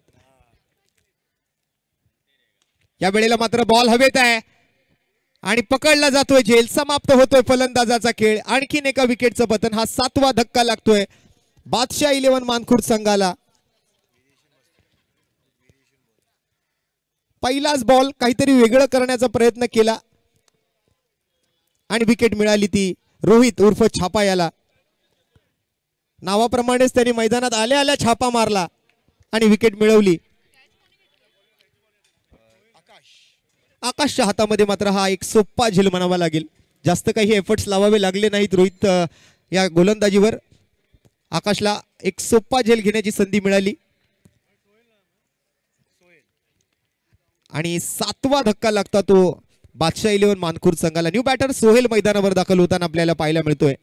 या वेळेला मात्र बॉल हवेत आहे आणि पकडला जातोय झेल. समाप्त होतोय फलंदाजाचा खेळ. आणखीन एका विकेटचं पतन. हा 7वा धक्का लागतोय बादशाह 11 मानखुर्द संघाला. पहिलाच बॉल काहीतरी वेगळं करण्याचा प्रयत्न केला आणि विकेट मिळाली ती रोहित उर्फ छापा याला. नावाप्रमाणेच त्यांनी मैदानात आल्या आल्या छापा मारला आणि विकेट मिळवली. आकाशच्या हातामध्ये मात्र हा एक सोप्पा झेल म्हणावा लागेल. जास्त काही एफर्ट्स लावावे लागले नाहीत रोहित या गोलंदाजीवर. आकाशला एक सोप्पा झेल घेण्याची संधी मिळाली आणि 7वा धक्का लागता तो बादशाह 11 मानखुर्द संघाला. न्यू बॅटर सोहेल मैदानावर दाखल होताना आपल्याला पाहायला मिळतोय.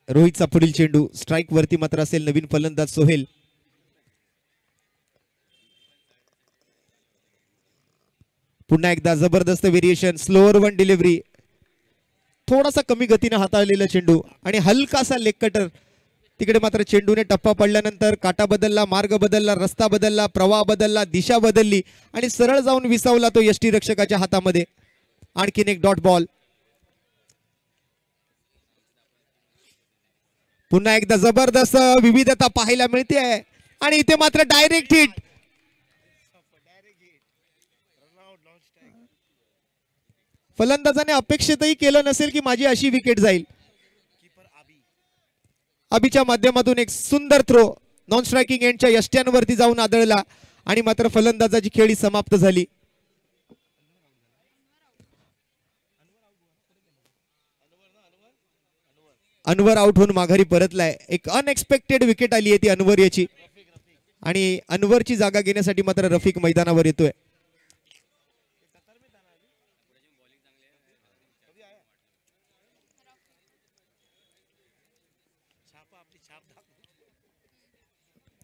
रोहितचा पुढील चेंडू स्ट्राइक वरती मात्र असेल नवीन फलंदाज सोहेल. पुन्हा एकदा जबरदस्त व्हेरिएशन. Slower one delivery. थोडासा कमी गतीने हाताळलेला चेंडू आणि हलकासा लेग कटर. तिकडे मात्र चेंडूने टप्पा पडल्यानंतर काटा बदलला, मार्ग बदलला, रस्ता बदलला, प्रवाह बदलला, दिशा बदलली आणि सरळ जाऊन विसावला तो यष्टीरक्षकाच्या हातामध्ये. आणखीन एक डॉट बॉल. पुन्हा एकदा जबरदस्त विविधता पाहायला मिळते आणि इथे मात्र डायरेक्ट हिट. फलंदाजाने अपेक्षितही केलं नसेल की माझी अशी विकेट जाईल. अभिच्या माध्यमातून एक सुंदर थ्रो नॉन स्ट्रायकिंग एंडच्या यष्ट्यांवरती जाऊन आदळला आणि मात्र फलंदाजाची खेळी समाप्त झाली. अनवर आउट होऊन माघारी परतलाय. एक अनएक्सपेक्टेड विकेट आली आहे ती अनवर याची आणि अनवरची जागा घेण्यासाठी मात्र रफिक मैदानावर येतोय.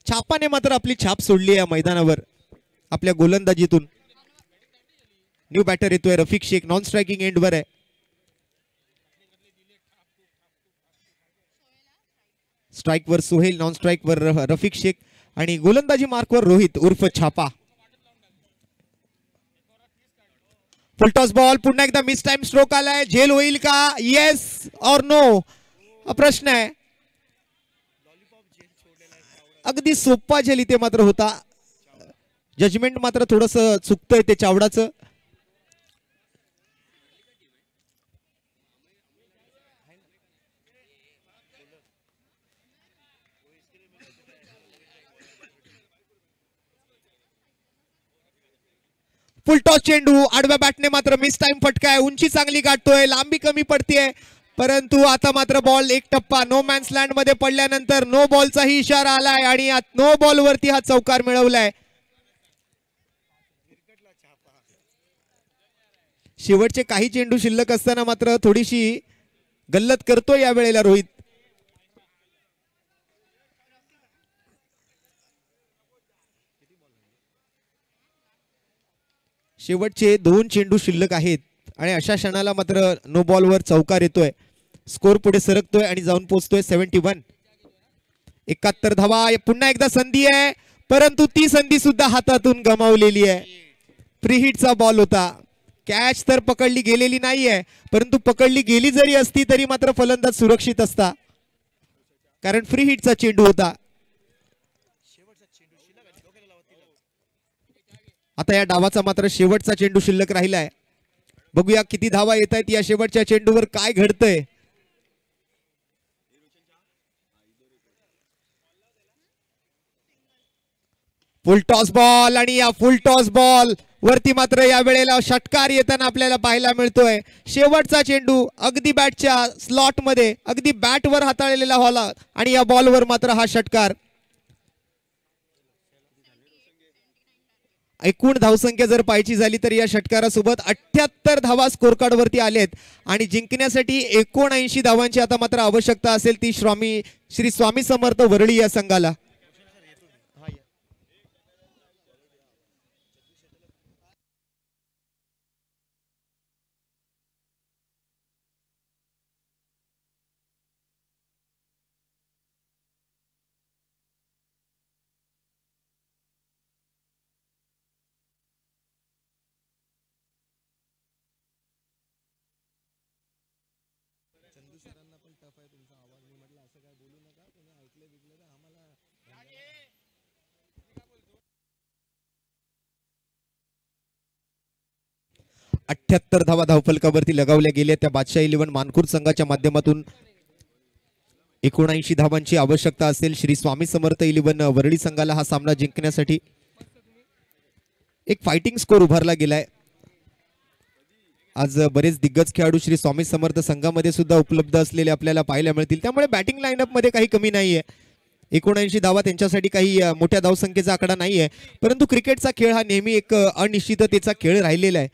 छापाने मात्र आपली छाप सोडली या मैदानावर आपल्या गोलंदाजीतून. न्यू बॅटर येतोय रफिक शेख. नॉन स्ट्रायकिंग एंडवर आहे. स्ट्राइकवर सोहेल, नॉन स्ट्राइकवर रफिक शेख आणि गोलंदाजी मार्कवर रोहित उर्फ छापा. Full toss ball. पुन्हा एकदा मिस टाइम स्ट्रोक आलाय. झेल होईल का? येस और नो हा प्रश्न आहे. अगदी सोप्पा झेल इथे मात्र होता. जजमेंट मात्र थोडस चुकतंय ते चावडाचं. फुलटॉस चेंडू आडव्या बॅटने मात्र मिस टाइम फटका आहे. उंची चांगली गाठतोय, लांबी कमी पडतीये, परंतु आता मात्र बॉल एक टप्पा नो मॅन्स लँड मध्ये पडल्यानंतर नो बॉलचाही इशारा आलाय आणि नो बॉल वरती हा चौकार मिळवलाय. शेवटचे काही चेंडू शिल्लक असताना मात्र थोडीशी गल्लत करतोय या वेळेला रोहित. शेवटचे 2 चेंडू शिल्लक आहेत आणि अशा क्षणाला मात्र नो बॉलवर चौकार येतोय. स्कोर पुढे सरकतोय आणि जाऊन पोहोचतोय 71. 71 धावा. पुन्हा एकदा संधी आहे, परंतु ती संधी सुद्धा हातातून गमावलेली आहे. फ्री हिटचा बॉल होता. कॅच तर पकडली गेलेली नाहीये, परंतु पकडली गेली जरी असती तरी मात्र फलंदाज सुरक्षित असता, कारण फ्री हिटचा चेंडू होता. आता या डावाचा मात्र शेवटचा चेंडू शिल्लक राहिलाय. बघूया किती धावा येत आहेत या शेवटच्या चेंडूवर, काय घडतंय. फुल टॉस बॉल आणि या फुल टॉस बॉल वरती मात्र या वेळेला षटकार येताना आपल्याला पाहायला मिळतोय. शेवटचा चेंडू अगदी बॅटच्या स्लॉट मध्ये अगदी बॅटवर हाताळलेला होला आणि या बॉलवर मात्र हा षटकार. एकूण धावसंख्या जर पाहायची झाली तर या षटकारासोबत 78 धावा स्कोर कार्ड वरती आलेत आणि जिंकण्यासाठी 79 धावांची आता मात्र आवश्यकता असेल ती श्री स्वामी समर्थ वरळी या संघाला. सरांना पण टफ आहे तुमचा आवाज. मी म्हटलं असं काय बोलू नका, तुम्ही ऐकलं बिकलं तर आम्हाला. 78 धावा धावफलकावरती लगावल्या गेल्या त्या बादशाह 11 मानखुर्द संघाच्या माध्यमातून. 79 धावांची आवश्यकता असेल श्री स्वामी समर्थ 11 वरळी संघाला हा सामना जिंकण्यासाठी. एक फायटिंग स्कोर उभारला गेलाय. आज बरेच दिग्गज खेळाडू श्री स्वामी समर्थ संघामध्ये सुद्धा उपलब्ध असलेले आपल्याला पाहायला मिळतील, त्यामुळे बॅटिंग लाईनअप मध्ये काही कमी नाहीये. 79 धावा त्यांच्यासाठी काही मोठ्या धावसंख्येचा आकडा नाहीये, परंतु क्रिकेटचा खेळ हा नेहमी एक अनिश्चिततेचा खेळ राहिलेला आहे.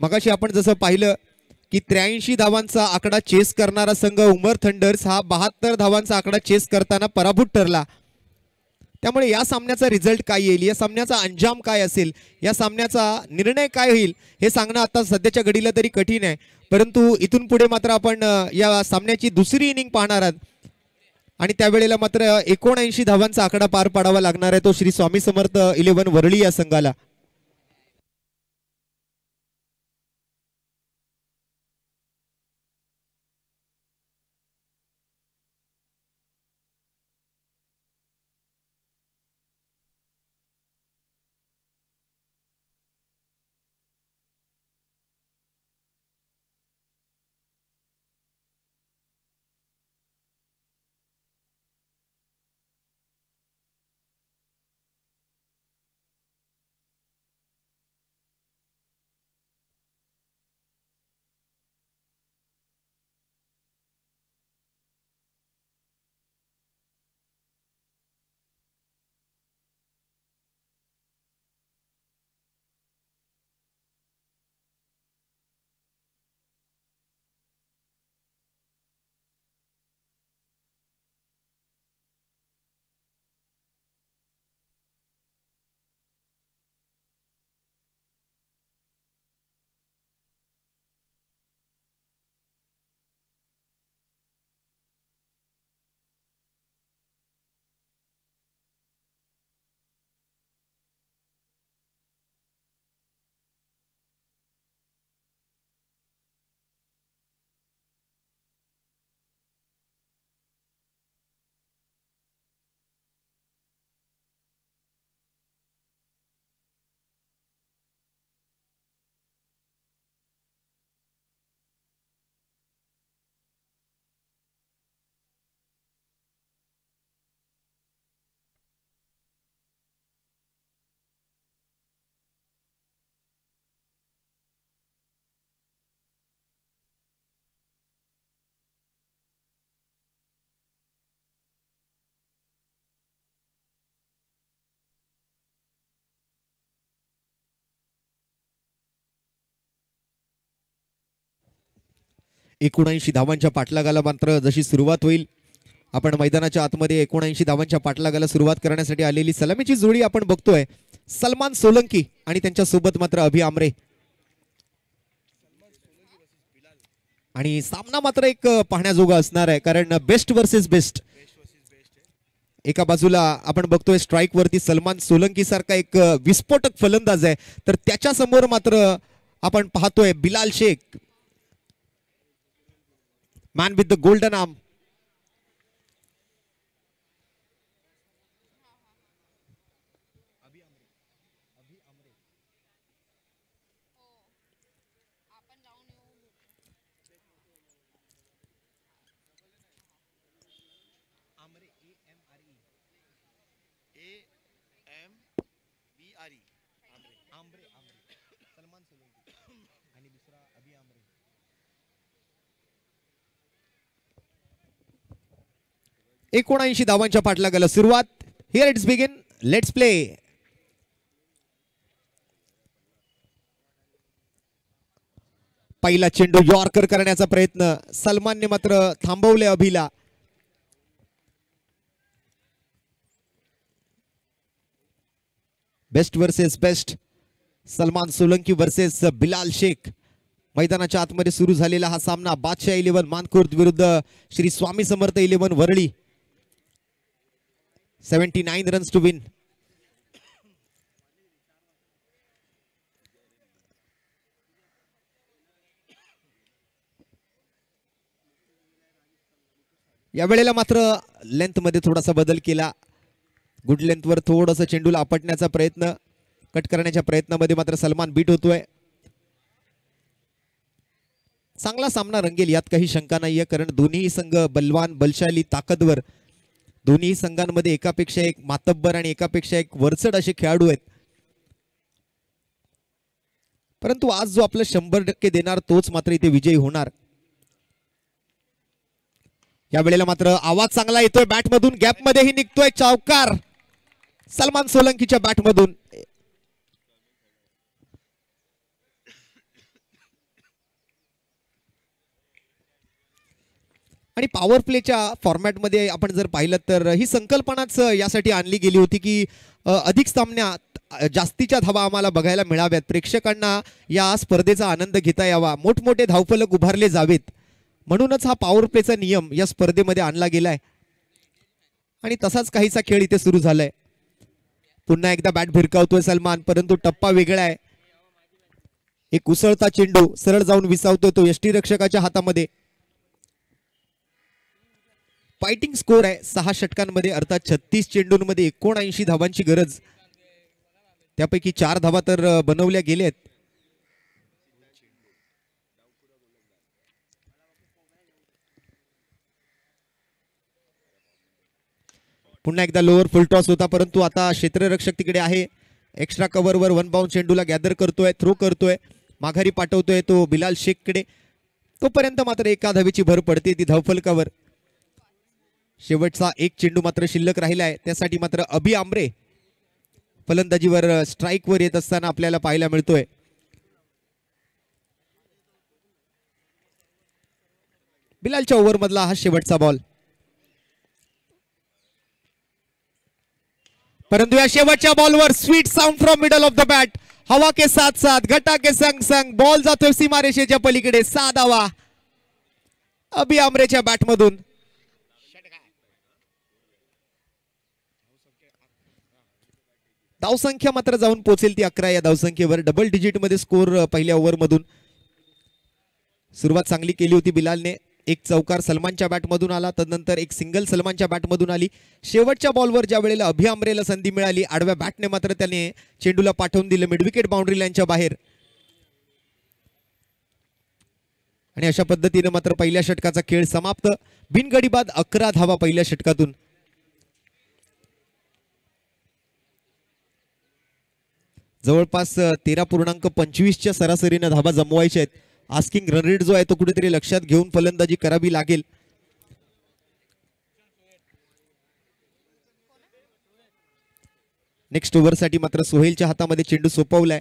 मगाशी आपण जसं पाहिलं की 83 धावांचा आकडा चेस करणारा संघ उमर थंडर्स हा 72 धावांचा आकडा चेस करताना पराभूत ठरला. त्यामुळे या सामन्याचा रिझल्ट काय येईल, या सामन्याचा अंजाम काय असेल, या सामन्याचा निर्णय काय होईल हे सांगणं आता सध्याच्या घडीला तरी कठीण आहे. परंतु इथून पुढे मात्र आपण या सामन्याची दुसरी इनिंग पाहणार आहात आणि त्यावेळेला मात्र 79 धावांचा आकडा पार पाडावा लागणार आहे तो श्री स्वामी समर्थ 11 वरळी या संघाला. एकोणऐंशी धावांच्या पाठलागाला मात्र जशी सुरुवात होईल, आपण मैदानाच्या आतमध्ये 79 धावांच्या पाठलागाला सुरुवात करण्यासाठी आलेली सलामीची जोडी आपण बघतोय. सलमान सोलंकी आणि त्यांच्या सोबत मात्र अभि आमरे. आणि सामना मात्र एक पाहण्याजोगा असणार आहे, कारण बेस्ट वर्सेस बेस्ट. एका बाजूला आपण बघतोय स्ट्राइक वरती सलमान सोलंकी सारखा एक विस्फोटक फलंदाज आहे, तर त्याच्या समोर मात्र आपण पाहतोय Bilal Shaikh, man with the golden arm. आणि दुसरा अभि आमरे. 79 धावांच्या पाठलागाला सुरुवात. Here it's begin, let's play. पहिला चेंडू यॉर्कर करण्याचा प्रयत्न, सलमानने मात्र थांबवले अभिला. Best versus best, Salman Solanki versus Bilal Shaikh. मैदानाच्या आतमध्ये सुरू झालेला हा सामना बादशाह 11 मानखुर्द विरुद्ध Shri Swami Samarth 11 Worli. 79 runs to win. या वेळेला मात्र लेंथ मध्ये थोडासा बदल केला. गुड लेंथवर थोडंसं चेंडूला आपटण्याचा प्रयत्न, कट करण्याच्या प्रयत्नामध्ये मात्र सलमान बीट होतोय. चांगला सामना रंगेल यात काही शंका नाहीये, कारण दोन्ही संघ बलवान, बलशाली, ताकदवर, दोन्ही संघांमध्ये एकापेक्षा एक मातब्बर आणि एकापेक्षा एक वरचढ असे खेळाडू आहेत. परंतु आज जो आपलं 100% देणार तोच मात्र इथे विजयी होणार. या वेळेला मात्र आवाज चांगला येतोय बॅटमधून, गॅपमध्येही निघतोय चौकार सलमान सोलंकीच्या बॅटमधून. आणि पॉवर प्लेच्या फॉर्मॅटमध्ये आपण जर पाहिलं तर ही संकल्पनाच यासाठी आणली गेली होती की अधिक सामन्यात जास्तीच्या धावा आम्हाला बघायला मिळाव्यात, प्रेक्षकांना या स्पर्धेचा आनंद घेता यावा, मोठमोठे धावफलक उभारले जावेत. म्हणूनच हा पॉवर प्लेचा नियम या स्पर्धेमध्ये आणला गेलाय आणि तसाच काहीसा खेळ इथे सुरू झालाय. पुन्हा एकदा बॅट भिरकावतोय सलमान, परंतु टप्पा वेगळा आहे. एक उसळता चेंडू सरळ जाऊन विसावतोय तो यष्टीरक्षकाच्या हातामध्ये. फायटिंग स्कोर आहे 6 षटकांमध्ये, अर्थात 36 चेंडूंमध्ये 79 धावांची गरज. त्यापैकी 4 धावा तर बनवल्या गेल्यात. पुन्हा एकदा लोअर फुल टॉस होता, परंतु आता क्षेत्ररक्षक तिकडे आहे. एक्स्ट्रा कव्हरवर 1 बाउंड चेंडूला गॅदर करतोय, थ्रो करतोय, माघारी पाठवतोय तो बिलाल शेखकडे. तोपर्यंत मात्र एका धावेची भर पडते ती धावफलकावर. शेवटचा एक चेंडू मात्र शिल्लक राहिलाय, त्यासाठी मात्र अभि आमरे फलंदाजीवर स्ट्राईकवर येत असताना आपल्याला पाहायला मिळतोय. बिलालच्या ओव्हर मधला हा शेवटचा बॉल, परंतु या शेवटच्या बॉलवर sweet sound from middle of the bat, हवा के साथ साथ घटा के संग संग बॉल जातोय सीमारेषेच्या पलीकडे. 6 धावा अभि आमरेच्या बॅटमधून. धावसंख्या मात्र जाऊन पोहोचेल ती 11. या धावसंख्येवर डबल डिजिट मध्ये स्कोर पहिल्या ओव्हर मधून. सुरुवात चांगली केली होती बिलालने. एक चौकार सलमानच्या बॅटमधून आला, तदनंतर एक सिंगल सलमानच्या बॅटमधून आली. शेवटच्या बॉलवर ज्या वेळेला अभि आमरेला संधी मिळाली, आडव्या बॅटने मात्र त्याने चेंडूला पाठवून दिलं मिडविकेट बाउंड्री लाईनच्या बाहेर. आणि अशा पद्धतीने मात्र पहिल्या षटकाचा खेळ समाप्त. बिनगडीबाद 11 धावा पहिल्या षटकातून. जवळपास 13.25च्या सरासरीने धावा जमवायच्या आहेत. आस्किंग रन रेट जो आहे तो कुठेतरी लक्षात घेऊन फलंदाजी करावी लागेल. नेक्स्ट ओव्हरसाठी मात्र सोहेलच्या हातामध्ये चेंडू सोपवलाय.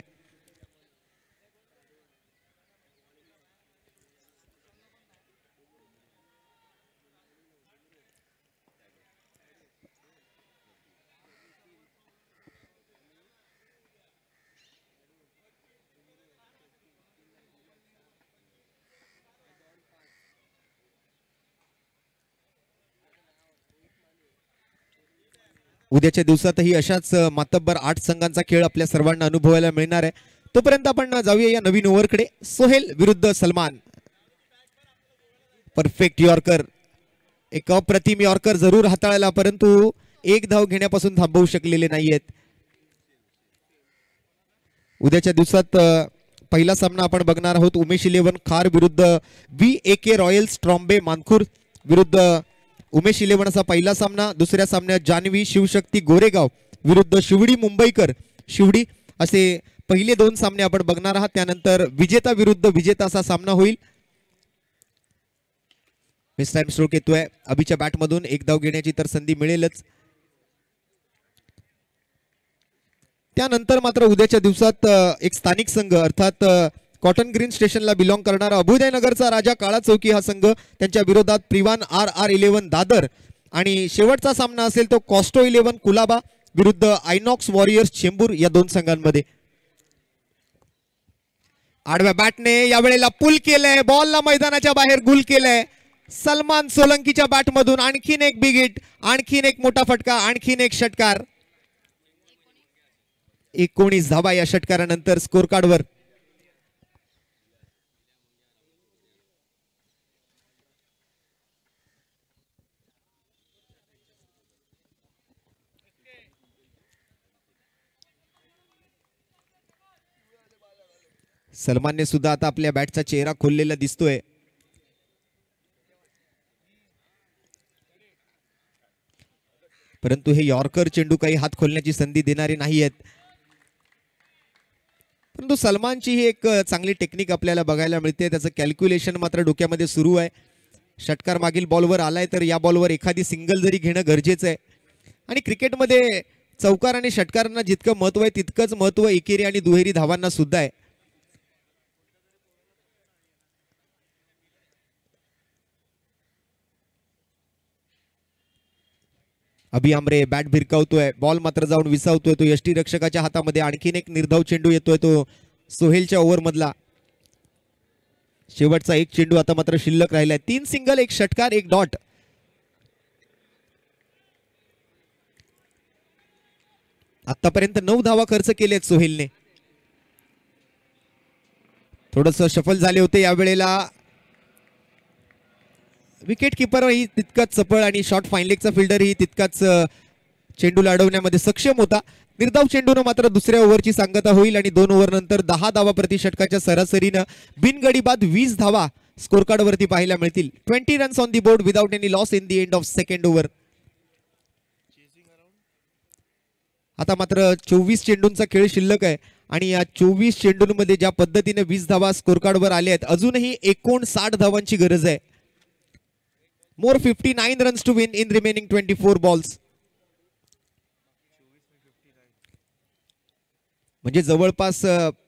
उद्याच्या दिवसातही अशाच मातब्बर 8 संघांचा खेळ आपल्या सर्वांना अनुभवायला मिळणार आहे. तोपर्यंत आपण जाऊया या नवीन ओव्हरकडे. सोहेल विरुद्ध सलमान. परफेक्ट यॉर्कर, एक अप्रतिम यॉर्कर जरूर हाताळला, परंतु एक धाव घेण्यापासून थांबवू शकलेले नाहीयेत. उद्याच्या दिवसात पहिला सामना आपण बघणार आहोत. उमेश 11 खार विरुद्ध VAK रॉयल्स ट्रॉम्बे मानखुर्द विरुद्ध उमेश 11 असा पहिला सामना. दुसऱ्या सामन्यात जान्हवी शिवशक्ती गोरेगाव विरुद्ध शिवडी मुंबईकर शिवडी असे पहिले 2 सामने आपण बघणार आहात. त्यानंतर विजेता विरुद्ध विजेता असा सामना होईल. मिस टाइम स्ट्रोक येतोय अभिच्या बॅटमधून. एक धाव घेण्याची तर संधी मिळेलच. त्यानंतर मात्र उद्याच्या दिवसात एक स्थानिक संघ अर्थात कॉटन ग्रीन स्टेशनला बिलॉंग करणारा अभुदयनगरचा राजा काळा चौकी हा संघ, त्यांच्या विरोधात प्रिवान RR11 दादर, आणि शेवटचा सामना असेल तो कॉस्टो 11 कुलाबा विरुद्ध आयनॉक्स वॉरियर्स चेंबूर या दोन संघांमध्ये. आडव्या बॅटने यावेळेला पुल केलंय, बॉलला मैदानाच्या बाहेर गुल केलंय. सलमान सोलंकीच्या बॅट मधून आणखीन एक बिग हिट, आणखीन एक मोठा फटका, आणखीन एक षटकार. 19 धावा या षटकारानंतर स्कोर कार्डवर. सलमानने सुद्धा आता आपल्या बॅटचा चेहरा खोललेला दिसतोय. परंतु हे यॉर्कर चेंडू काही हात खोलण्याची संधी देणारे नाही आहेत. परंतु सलमानची ही एक चांगली टेक्निक आपल्याला बघायला मिळते. त्याचं कॅल्क्युलेशन मात्र डोक्यामध्ये सुरू आहे. षटकार मागील बॉलवर आलाय तर या बॉलवर एखादी सिंगल जरी घेणं गरजेचं आहे. आणि क्रिकेटमध्ये चौकार आणि षटकारांना जितकं महत्व आहे तितकंच महत्व एकेरी आणि दुहेरी धावांना सुद्धा आहे. अभि आमरे बॅट भिरकावतोय, बॉल मात्र जाऊन विसावतोय. तो यष्टी रक्षकाच्या हातामध्ये. आणखीन एक निर्धाव चेंडू येतोय तो सोहेलच्या ओव्हर मधला. शेवटचा एक चेंडू आता मात्र शिल्लक राहिलाय. 3 सिंगल, 1 षटकार, 1 डॉट. आतापर्यंत 9 धावा खर्च केलेत सोहेलने. थोडस शफल झाले होते यावेळेला. विकेट किपर ही तितकाच चपळ आणि शॉर्ट फाईन लेगचा फिल्डर ही तितकाच चेंडूला अडवण्यामध्ये सक्षम होता. निर्धाव चेंडूनं मात्र दुसऱ्या ओव्हरची सांगता होईल आणि 2 ओव्हर नंतर 10 धावा प्रति षटकाच्या सरासरीनं बिनगडी बाद 20 धावा स्कोर कार्ड वरती पाहायला मिळतील. 20 runs on the board without any loss in the end of second over. आता मात्र 24 चेंडूंचा खेळ शिल्लक आहे आणि या 24 चेंडूंमध्ये ज्या पद्धतीने 20 धावा स्कोर कार्ड वर आले आहेत, अजूनही 59 धावांची गरज आहे. More 59 runs to win in remaining 24 balls. म्हणजे जवळपास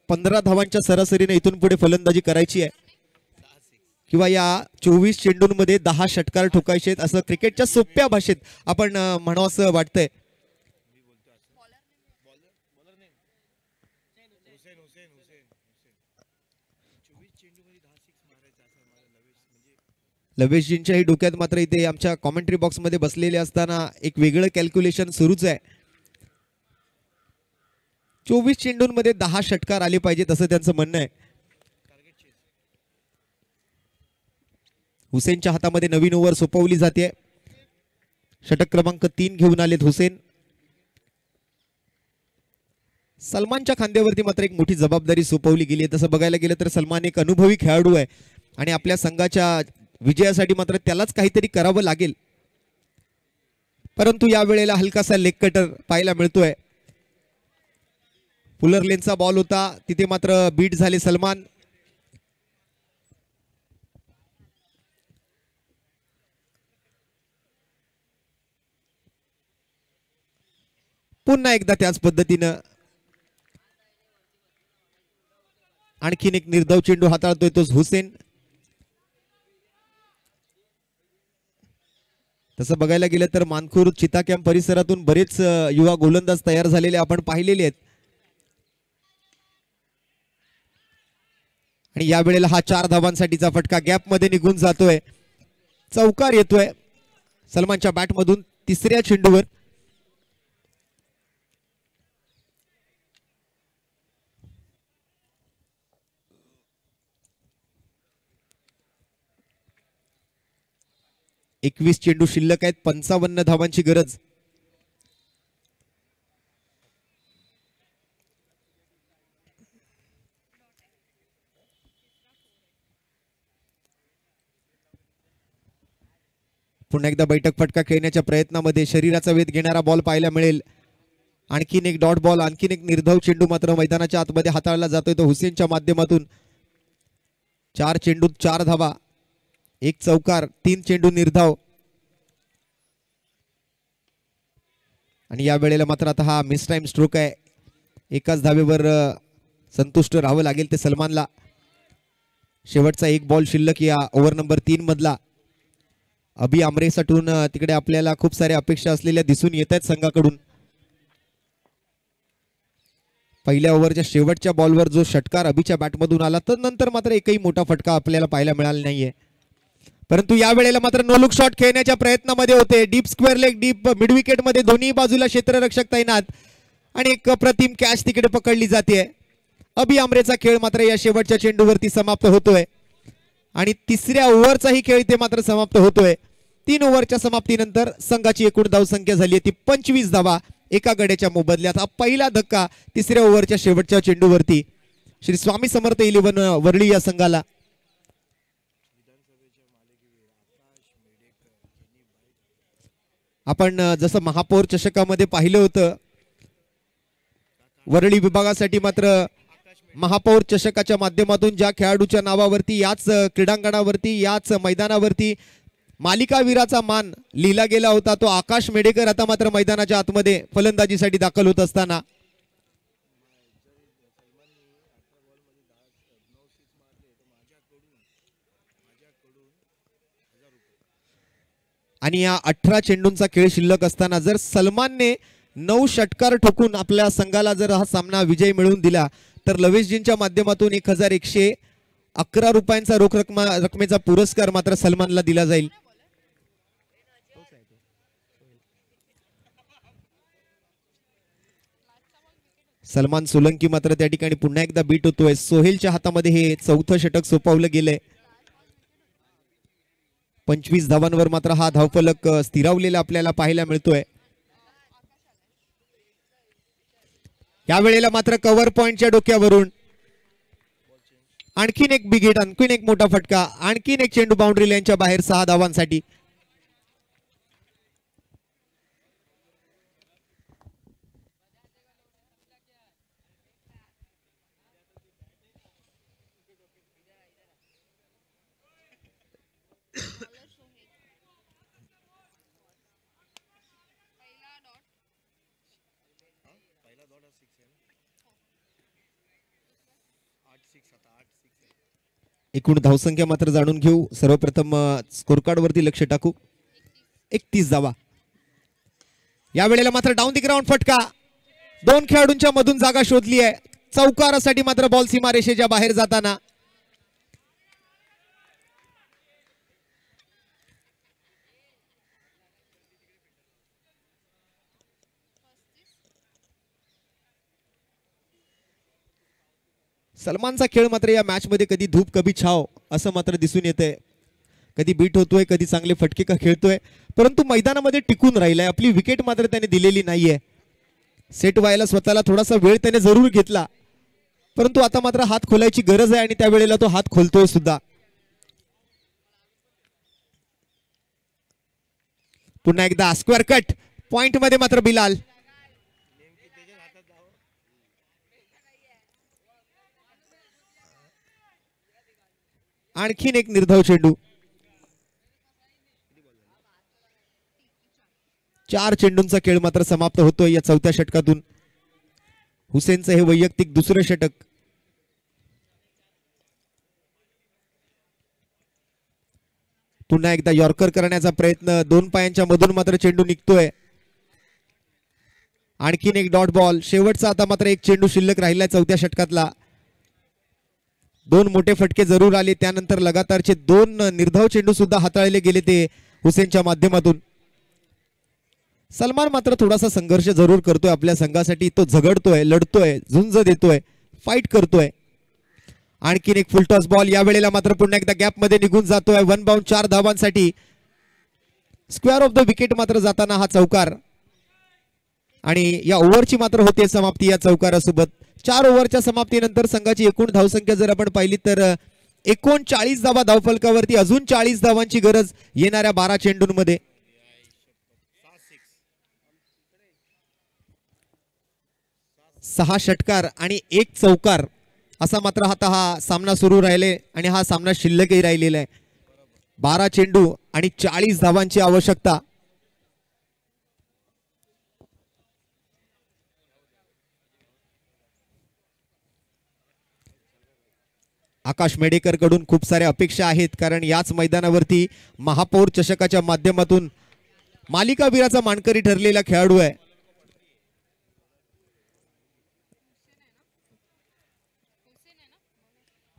15 धावांच्या सरासरीने इथून पुढे फलंदाजी करायची आहे किंवा या 24 चेंडूंमध्ये 10 षटकार ठोकायचे आहेत असं क्रिकेटच्या सोप्या भाषेत आपण म्हणावं असं वाटतंय. लवेशजींच्याही डोक्यात मात्र इथे आमच्या कॉमेंट्री बॉक्स मध्ये बसलेले असताना एक वेगळं कॅल्क्युलेशन सुरूच आहे. 24 चेंडूंमध्ये 10 षटकार आले पाहिजेत असं त्यांचं म्हणणं आहे. हुसेनच्या हातामध्ये नवीन ओव्हर सोपवली जाते. षटक क्रमांक 3 घेऊन आलेत हुसेन. सलमानच्या खांद्यावरती मात्र एक मोठी जबाबदारी सोपवली गेली आहे. तसं बघायला गेलं तर सलमान एक अनुभवी खेळाडू आहे आणि आपल्या संघाच्या विजयासाठी मात्र त्यालाच काहीतरी करावं लागेल. परंतु या वेळेला हलकासा लेग कटर पाहायला मिळतोय. पुलर लेनचा बॉल होता, तिथे मात्र बीट झाले सलमान. पुन्हा एकदा त्याच पद्धतीनं आणखीन एक निर्धाव चेंडू हाताळतोय तो हुसेन. तसं बघायला गेलं तर मानखूर चिता कॅम्प परिसरातून बरेच युवा गोलंदाज तयार झालेले आपण पाहिलेले आहेत आणि या वेळेला हा 4 धावांसाठीचा फटका गॅप मध्ये निघून जातोय. चौकार येतोय सलमानच्या बॅट मधून तिसऱ्या चेंडूवर. एकवीस चेंडू शिल्लक आहेत, 55 धावांची गरज. पुन्हा एकदा बैठक फटका खेळण्याच्या प्रयत्नामध्ये शरीराचा वेध घेणारा बॉल पाहायला मिळेल. आणखीन एक डॉट बॉल, आणखीन एक निर्धाव चेंडू मात्र मैदानाच्या आतमध्ये हाताळला जातोय तो हुसेनच्या माध्यमातून. 4 चेंडूत 4 धावा, 1 चौकार, 3 चेंडू निर्धाव. आणि या वेळेला मात्र आता हा मिस टाइम स्ट्रोक आहे. एकाच धावेवर संतुष्ट राहावं लागेल ते सलमानला. शेवटचा एक बॉल शिल्लक या ओव्हर नंबर 3 मधला. अभि आमरेसाठी तिकडे आपल्याला खूप साऱ्या अपेक्षा असलेल्या दिसून येत आहेत संघाकडून. पहिल्या ओव्हरच्या शेवटच्या बॉलवर जो षटकार अभिच्या बॅटमधून आला तर नंतर मात्र एकही मोठा फटका आपल्याला पाहायला मिळाला नाहीये. परंतु या वेळेला मात्र नो लुक शॉट खेळण्याच्या प्रयत्नामध्ये होते. Deep square leg, deep mid wicket मध्ये दोन्ही बाजूला क्षेत्ररक्षक तैनात आणि एक अप्रतिम कॅच तिकडे पकडली जाते. अभि आमरेचा खेळ मात्र या शेवटच्या चेंडूवरती समाप्त होतोय आणि तिसऱ्या ओव्हरचाही खेळ इथे मात्र समाप्त होतोय. 3 ओव्हरच्या समाप्तीनंतर संघाची एकूण धावसंख्या झाली आहे ती 25 धावा एका गड्याच्या मोबदल्यात. हा पहिला धक्का तिसऱ्या ओव्हरच्या शेवटच्या चेंडूवरती श्री स्वामी समर्थ 11 वरळी या संघाला. आपण जसं महापौर चषकामध्ये पाहिलं होतं वरळी विभागासाठी मात्र महापौर चषकाच्या माध्यमातून ज्या खेळाडूच्या नावावरती याच क्रीडांगणावरती याच मैदानावरती मालिकावीराचा मान लिहिला गेला होता तो आकाश मेडेकर आता मात्र मैदानाच्या आतमध्ये फलंदाजीसाठी दाखल होत असताना आणि या 18 चेंडूंचा खेळ शिल्लक असताना जर सलमानने 9 षटकार ठोकून आपल्या संघाला जर हा सामना विजय मिळवून दिला तर लवेशजींच्या माध्यमातून 1111 रुपयांचा रोख रकमेचा पुरस्कार मात्र सलमानला दिला जाईल. सलमान सोलंकी मात्र त्या ठिकाणी पुन्हा एकदा बीट होतोय. सोहेलच्या हातामध्ये हे 4थं षटक सोपवलं गेलंय. 25 धावांवर मात्र हा धावफलक स्थिरावलेला आपल्याला पाहायला मिळतोय. या वेळेला मात्र कव्हर पॉइंटच्या डोक्यावरून आणखीन एक बिग हिट, आणखीन एक मोठा फटका, आणखीन एक चेंडू बाउंड्री लाईनच्या बाहेर 6 धावांसाठी. एकूण धावसंख्या मात्र जाणून घेऊ. सर्वप्रथम स्कोर कार्ड वरती लक्ष टाकू. 31 धावा. या वेळेला मात्र डाऊन दी ग्राउंड फटका. 2 खेळाडूंच्या मधून जागा शोधली आहे. चौकारासाठी मात्र बॉल सीमारेषेच्या बाहेर जाताना सलमानचा खेळ मात्र या मॅच मध्ये कधी धूप कभी छाव असं मात्र दिसून येतंय. कधी बीट होतोय, कधी चांगले फटके का खेळतोय, परंतु मैदानामध्ये टिकून राहिलाय. आपली विकेट मात्र त्याने दिलेली नाहीये. सेट व्हायला स्वतःला थोडासा वेळ त्याने जरूर घेतला, परंतु आता मात्र हात खोलायची गरज आहे आणि त्यावेळेला तो हात खोलतोय सुद्धा. पुन्हा एकदा स्क्वेअर कट पॉइंट मध्ये मात्र बिलाल. आणखीन एक निर्धाव चेंडू. 4 चेंडूंचा खेळ मात्र समाप्त होतोय या 4थ्या षटकातून. हुसेनचं हे वैयक्तिक दुसरं षटक. पुन्हा एकदा यॉर्कर करण्याचा प्रयत्न. 2 पायांच्या मधून मात्र चेंडू निघतोय. आणखीन एक डॉट बॉल. शेवटचा आता मात्र एक चेंडू शिल्लक राहिलाय 4थ्या षटकातला. 2 मोठे फटके जरूर आले, त्यानंतर लगातारचे 2 निर्धाव चेंडू सुद्धा हाताळले गेले ते हुसेनच्या माध्यमातून. सलमान मात्र थोडासा संघर्ष जरूर करतोय आपल्या संघासाठी. तो झगडतोय, लढतोय, झुंज देतोय, फाईट करतोय. आणखीन एक फुलटॉस बॉल. या वेळेला मात्र पुन्हा एकदा गॅप मध्ये निघून जातोय. 1 बाउंड 4 धावांसाठी. स्क्वेअर ऑफ द विकेट मात्र जाताना हा चौकार आणि या ओव्हरची मात्र होते समाप्ती या चौकारासोबत. 4 ओव्हरच्या समाप्तीनंतर संघाची एकूण धावसंख्या जर आपण पाहिली तर 39 धावा धावफलकावरती. अजून 40 धावांची गरज येणाऱ्या 12 चेंडूंमध्ये. 6 षटकार आणि 1 चौकार असा मात्र आता हा सामना सुरू राहिले आणि हा सामना शिल्लकही राहिलेला आहे. 12 चेंडू आणि 40 धावांची आवश्यकता. आकाश मेडेकर कडून खूप साऱ्या अपेक्षा आहेत, कारण याच मैदानावरती महापौर चषकाच्या माध्यमातून मालिकावीराचा मानकरी ठरलेला खेळाडू आहे.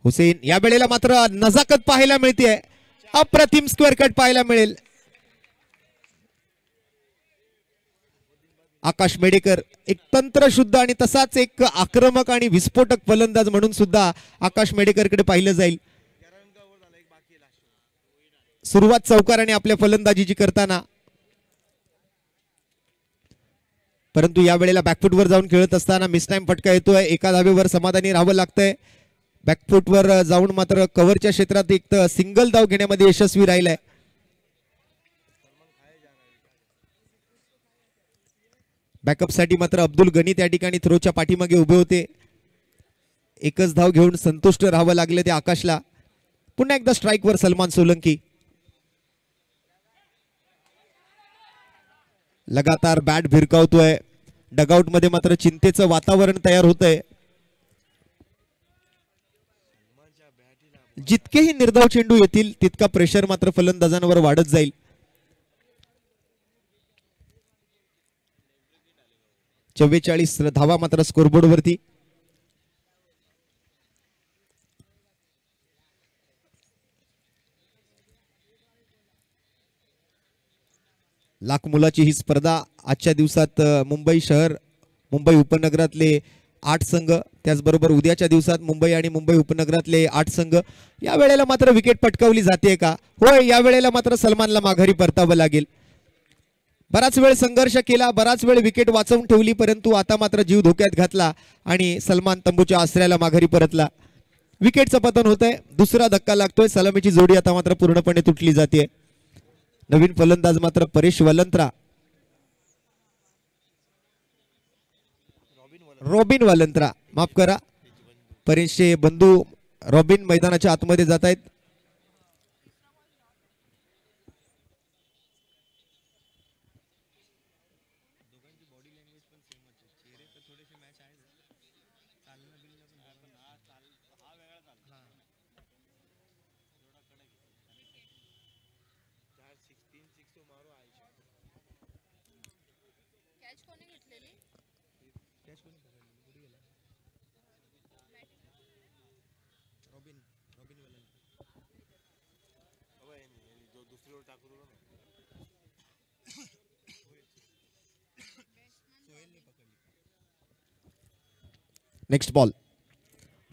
हुसेन या वेळेला मात्र नजाकत पाहायला मिळते, अप्रतिम स्क्वेअर कट पाहायला मिळेल. आकाश मेडेकर एक तंत्रशुद्ध आणि तसाच एक आक्रमक आणि विस्फोटक फलंदाज म्हणून सुद्धा आकाश मेडेकरकडे पाहिलं जाईल. सुरुवात चौकाराने आपल्या फलंदाजीची करताना, परंतु या वेळेला बॅकफुटवर जाऊन खेळत असताना मिस टाइम फटका येतोय. एका धावेवर समाधानी राहावं लागतंय. बॅकफुटवर जाऊन मात्र कव्हरच्या क्षेत्रात एक सिंगल धाव घेण्यामध्ये यशस्वी राहिलाय. बॅकअप साठी मात्र अब्दुल गनी त्या ठिकाणी थ्रोच्या पाठीमागे उभे होते. एकच धाव घेऊन संतुष्ट राहावं लागलं ते आकाशला. पुन्हा एकदा स्ट्राईकवर सलमान सोलंकी. लगातार बॅट भिरकावतोय. डगआउट मध्ये मात्र चिंतेचं वातावरण तयार होतंय. जितकेही निर्धाव चेंडू येतील तितका प्रेशर मात्र फलंदाजांवर वाढत जाईल. चव्वेचाळीस धावा मात्र स्कोरबोर्ड वरती. लाख मुलाची ही स्पर्धा आजच्या दिवसात मुंबई शहर, मुंबई उपनगरातले 8 संघ, त्याचबरोबर उद्याच्या दिवसात मुंबई आणि मुंबई उपनगरातले 8 संघ. या वेळेला मात्र विकेट पटकावली जाते का? होय, या वेळेला मात्र सलमानला माघारी परतावं लागेल. बराच वेळ संघर्ष केला, बराच वेळ विकेट वाचवून ठेवली, परंतु आता मात्र जीव धोक्यात घातला आणि सलमान तंबूच्या आश्रयाला माघारी परतला. विकेटचं पतन होतंय. दुसरा धक्का लागतोय. सलामीची जोडी आता मात्र पूर्णपणे तुटली जाते. नवीन फलंदाज मात्र परेश वलंत्रा, रॉबिन वलंत्रा, माफ करा, परेशचे बंधू रॉबिन मैदानाच्या आतमध्ये जात आहेत. Next ball.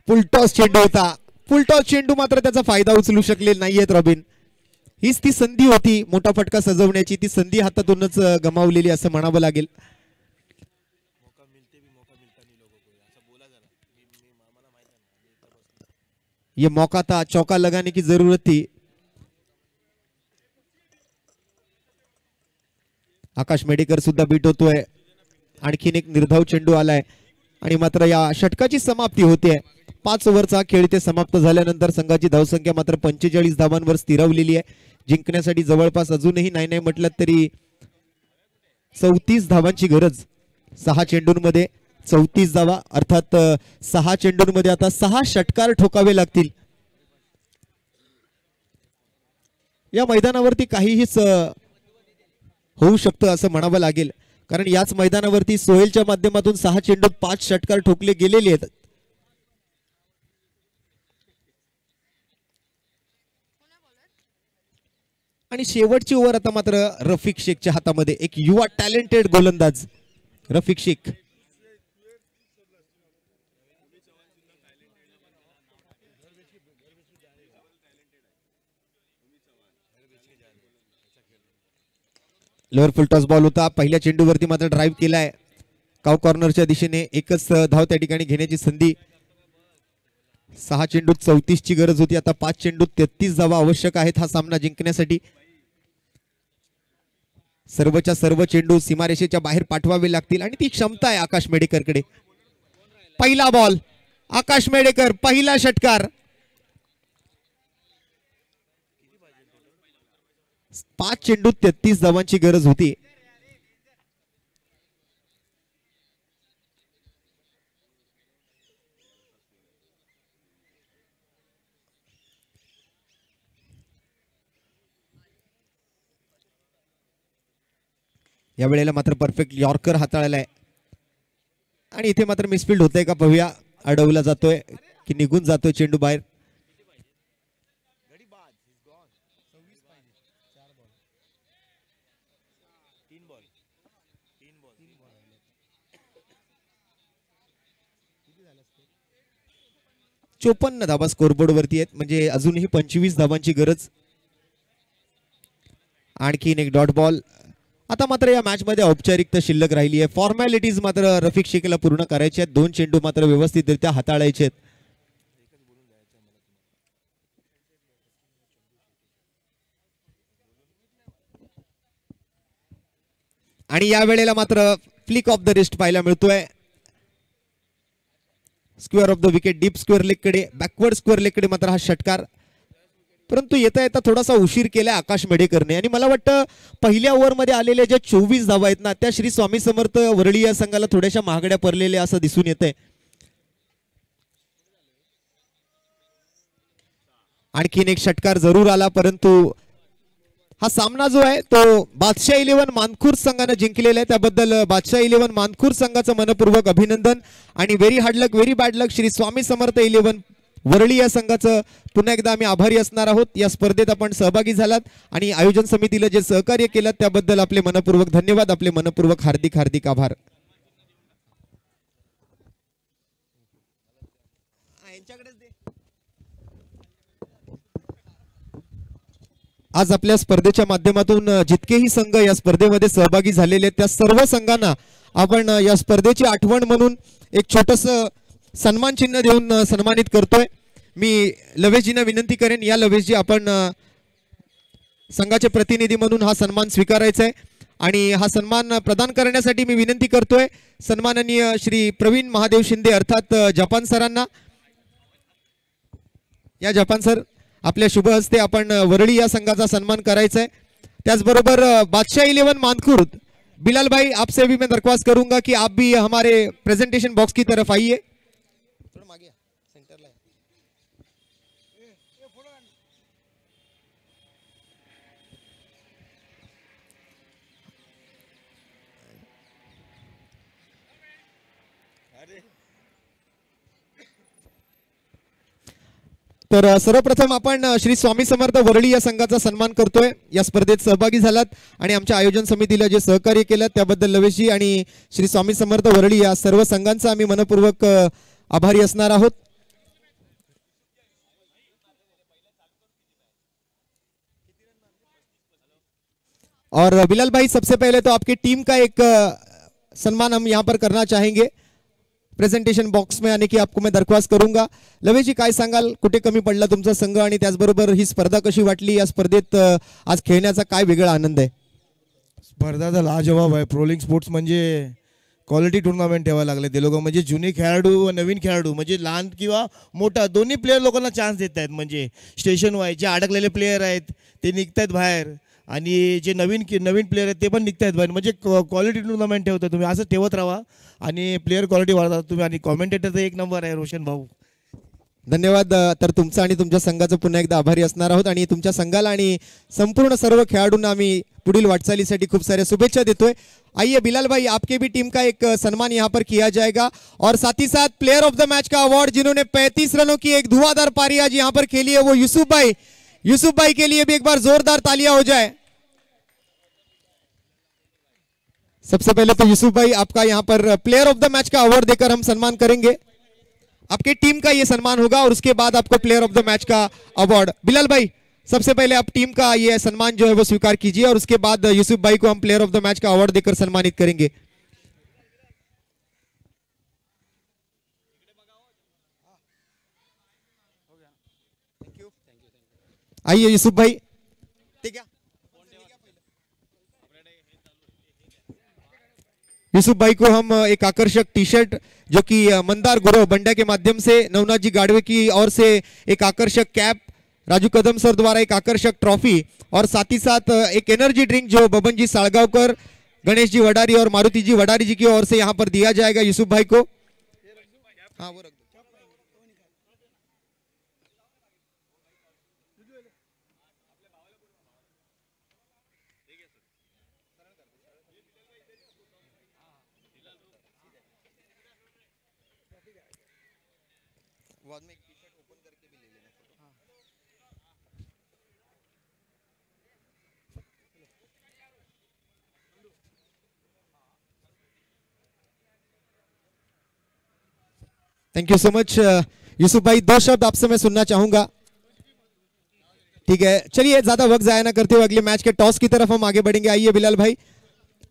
फुलटॉस चेंडू होता. फुलटॉस चेंडू मात्र त्याचा फायदा उचलू शकले नाहीयेत रॉबिन. हीच ती संधी होती मोठा फटका सजवण्याची. ती संधी हातातूनच गमावलेली असं म्हणावं लागेल. ये मौका था, चौका लगाने की जरूरत थी. आकाश मेडेकर सुद्धा बीट होतोय. आणखीन एक निर्धाव चेंडू आलाय आणि मात्र या षटकाची समाप्ती होते. 5 ओव्हरचा खेळ ते समाप्त झाल्यानंतर संघाची धावसंख्या मात्र 45 धावांवर स्थिरावलेली आहे. जिंकण्यासाठी जवळपास अजूनही नाही म्हटलं तरी 34 धावांची गरज. 6 चेंडूंमध्ये 34 धावा, अर्थात 6 चेंडूंमध्ये आता 6 षटकार ठोकावे लागतील. या मैदानावरती काहीहीच होऊ शकतं असं म्हणावं लागेल, कारण याच मैदानावरती सोहेलच्या माध्यमातून 6 चेंडूत 5 षटकार ठोकले गेलेले आहेत. आणि शेवटची ओव्हर आता मात्र रफिक शेखच्या हातामध्ये. एक युवा टॅलेंटेड गोलंदाज Rafiq Shaikh. Lower full toss ball होता. पहिल्या चेंडूवरती मात्र ड्राईव्ह केलाय काव कॉर्नरच्या दिशेने. एकच धाव त्या ठिकाणी घेण्याची संधी. 6 चेंडूत 34 ची गरज होती. आता 5 चेंडूत 33 धावा आवश्यक आहेत हा सामना जिंकण्यासाठी. सर्वच्या सर्व चेंडू सीमारेषेच्या बाहेर पाठवावे लागतील आणि ती क्षमता आहे आकाश मेडेकरकडे. पहिला बॉल, आकाश मेडेकर, पहिला षटकार. 5 चेंडूत 33 धावांची गरज होती. या वेळेला मात्र परफेक्ट यॉर्कर हाताळायला आहे आणि इथे मात्र मिसफिल्ड होतंय का पाहूया. अडवला जातोय की निघून जातोय चेंडू बाहेर. चोपन्न धाबा स्कोरबोर्ड वरती आहेत म्हणजे अजूनही 25 धाबांची गरज. आणखीन एक डॉट बॉल. आता मात्र या मॅच मध्ये औपचारिकता शिल्लक राहिली आहे. फॉर्मॅलिटीज मात्र रफिक शेखला पूर्ण करायचे आहेत. 2 चेंडू मात्र व्यवस्थितरित्या हाताळायचे आहेत. आणि या वेळेला मात्र फ्लिक ऑफ द रिस्ट पाहायला मिळतोय. Square of the wicket deep square leg कडे, बॅकवर्ड स्क्वेअर लेग कडे मात्र हा षटकार. परंतु येता येता थोडासा उशीर केला आकाश मेढेकरने आणि मला वाटतं पहिल्या ओव्हरमध्ये आलेल्या ज्या 24 धावा आहेत ना त्या श्री स्वामी समर्थ वरळी या संघाला थोड्याशा महागड्या पडलेल्या असं दिसून येतंय. आणखीन एक षटकार जरूर आला परंतु हा सामना जो आहे तो बादशाह 11 मानखुर्द संघाने जिंकलेला आहे. त्याबद्दल बादशाह 11 मानखुर्द संघाचं मनपूर्वक अभिनंदन आणि व्हेरी हार्ड लक व्हेरी बॅड लक श्री स्वामी समर्थ 11 वरळी या संघाचं पुन्हा एकदा आम्ही आभारी असणार आहोत. या स्पर्धेत आपण सहभागी झालात आणि आयोजन समितीला जे सहकार्य केलं त्याबद्दल आपले मनपूर्वक धन्यवाद. आपले मनपूर्वक हार्दिक हार्दिक आभार. आज आपल्या स्पर्धेच्या माध्यमातून जितकेही संघ या स्पर्धेमध्ये सहभागी झालेले आहेत त्या सर्व संघांना आपण या स्पर्धेची आठवण म्हणून एक छोटस सन्मान चिन्ह देऊन सन्मानित करतोय. मी लवेशजींना विनंती करेन या लवेशजी आपण संघाचे प्रतिनिधी म्हणून हा सन्मान स्वीकारायचा आहे आणि हा सन्मान प्रदान करण्यासाठी मी विनंती करतोय सन्माननीय श्री प्रवीण महादेव शिंदे अर्थात जपान सरांना. या जपान सर आपल्या शुभ हस्ते आपण वरळी या संघाचा सन्मान करायचा है. त्याचबरोबर बादशाह 11 मानखुर्द बिलाल भाई आपसे भी मैं दरख्वास्त करूंगा कि आप भी हमारे प्रेजेंटेशन बॉक्स की तरफ आइए. तर सर्वप्रथम आपण श्री स्वामी समर्थ वरळी या संघाचा सन्मान करतोय. या स्पर्धेत सहभागी झालात आणि आमच्या आयोजन समितीला जे सहकार्य केलं त्याबद्दल लवेशजी आणि श्री स्वामी समर्थ वरळी या सर्व संघांचा आम्ही मनपूर्वक आभारी असणार आहोत. और बिलाल भाई सबसे पहले तो आपकी टीम का एक सम्मान हम यहाँ पर करना चाहेंगे. प्रेझेंटेशन बॉक्स में आने की आपको मैं दरख्वास्त करूंगा. लवेशजी काय सांगाल कुठे कमी पडला तुमचा संघ आणि त्याचबरोबर ही स्पर्धा कशी वाटली. या स्पर्धेत आज खेळण्याचा काय वेगळा आनंद आहे. स्पर्धा तर लाजवाब आहे. प्रोलिंग स्पोर्ट्स म्हणजे क्वालिटी टुर्नामेंट ठेवायला लागले ते लोक. म्हणजे जुने खेळाडू व नवीन खेळाडू म्हणजे लहान किंवा मोठा दोन्ही प्लेयर लोकांना चान्स देत आहेत. म्हणजे स्टेशन वाईज जे अडकलेले प्लेयर आहेत ते निघत आहेत बाहेर आणि जे नवीन प्लेयर आहेत ते पण निघत आहेत बाहेर. म्हणजे क्वालिटी टुर्नामेंट ठेवता तुम्ही असं ठेवत राहा आणि प्लेयर क्वालिटी वाढवता तुम्ही. आणि कॉमेंटेटर तर एक नंबर आहे रोशन भाऊ. धन्यवाद. तर तुमचं आणि तुमच्या संघाचं पुन्हा एकदा आभारी असणार आहोत आणि तुमच्या संघाला आणि संपूर्ण सर्व खेळाडूंना आम्ही पुढील वाटचालीसाठी खूप साऱ्या शुभेच्छा देतोय. आइए बिलाल भाई आपके भी टीम का एक सम्मान यहाँ पर किया जाएगा और साथ ही साथ प्लेयर ऑफ द मैच का अवार्ड जिन्होंने 35 रनों की एक धुआंधार पारी आज यहाँ पर खेली है वो यूसुफ भाई. यूसुफ भाई के लिए भी एक बार जोरदार तालियां हो जाए. सबसे पहले तो यूसुफ भाई आपका यहाँ पर प्लेयर ऑफ द मैच का अवार्ड देकर हम सम्मान करेंगे. आपकी टीम का ये सम्मान होगा और उसके बाद आपको प्लेयर ऑफ द मैच का अवार्ड. बिलाल भाई सबसे पहले आप टीम का ये सम्मान जो है वो स्वीकार कीजिए और उसके बाद यूसुफ भाई को हम प्लेयर ऑफ द मैच का अवार्ड देकर सम्मानित करेंगे. आइए यूसुफ भाई. यूसुफ भाई को हम एक आकर्षक टी शर्ट जो कि मंदार गुरव बंडा के माध्यम से नवनाथ जी गाड़वे की ओर से एक आकर्षक कैप, राजू कदम सर द्वारा एक आकर्षक ट्रॉफी और साथ ही साथ एक एनर्जी ड्रिंक जो बबन जी साळगावकर, गणेश जी वडारी और मारुति जी वडारी जी की ओर से यहाँ पर दिया जाएगा यूसुफ भाई को. हाँ वो रख दो. Thank you so much Yusuf भाई, 2 शब्द आपसे मैं सुनना चाहूंगा। ठीक है, चलिए ज्यादा वक्त जाया ना करते हुए अगले मैच के टॉस की तरफ हम आगे बढ़ेंगे। आइए बिलाल भाई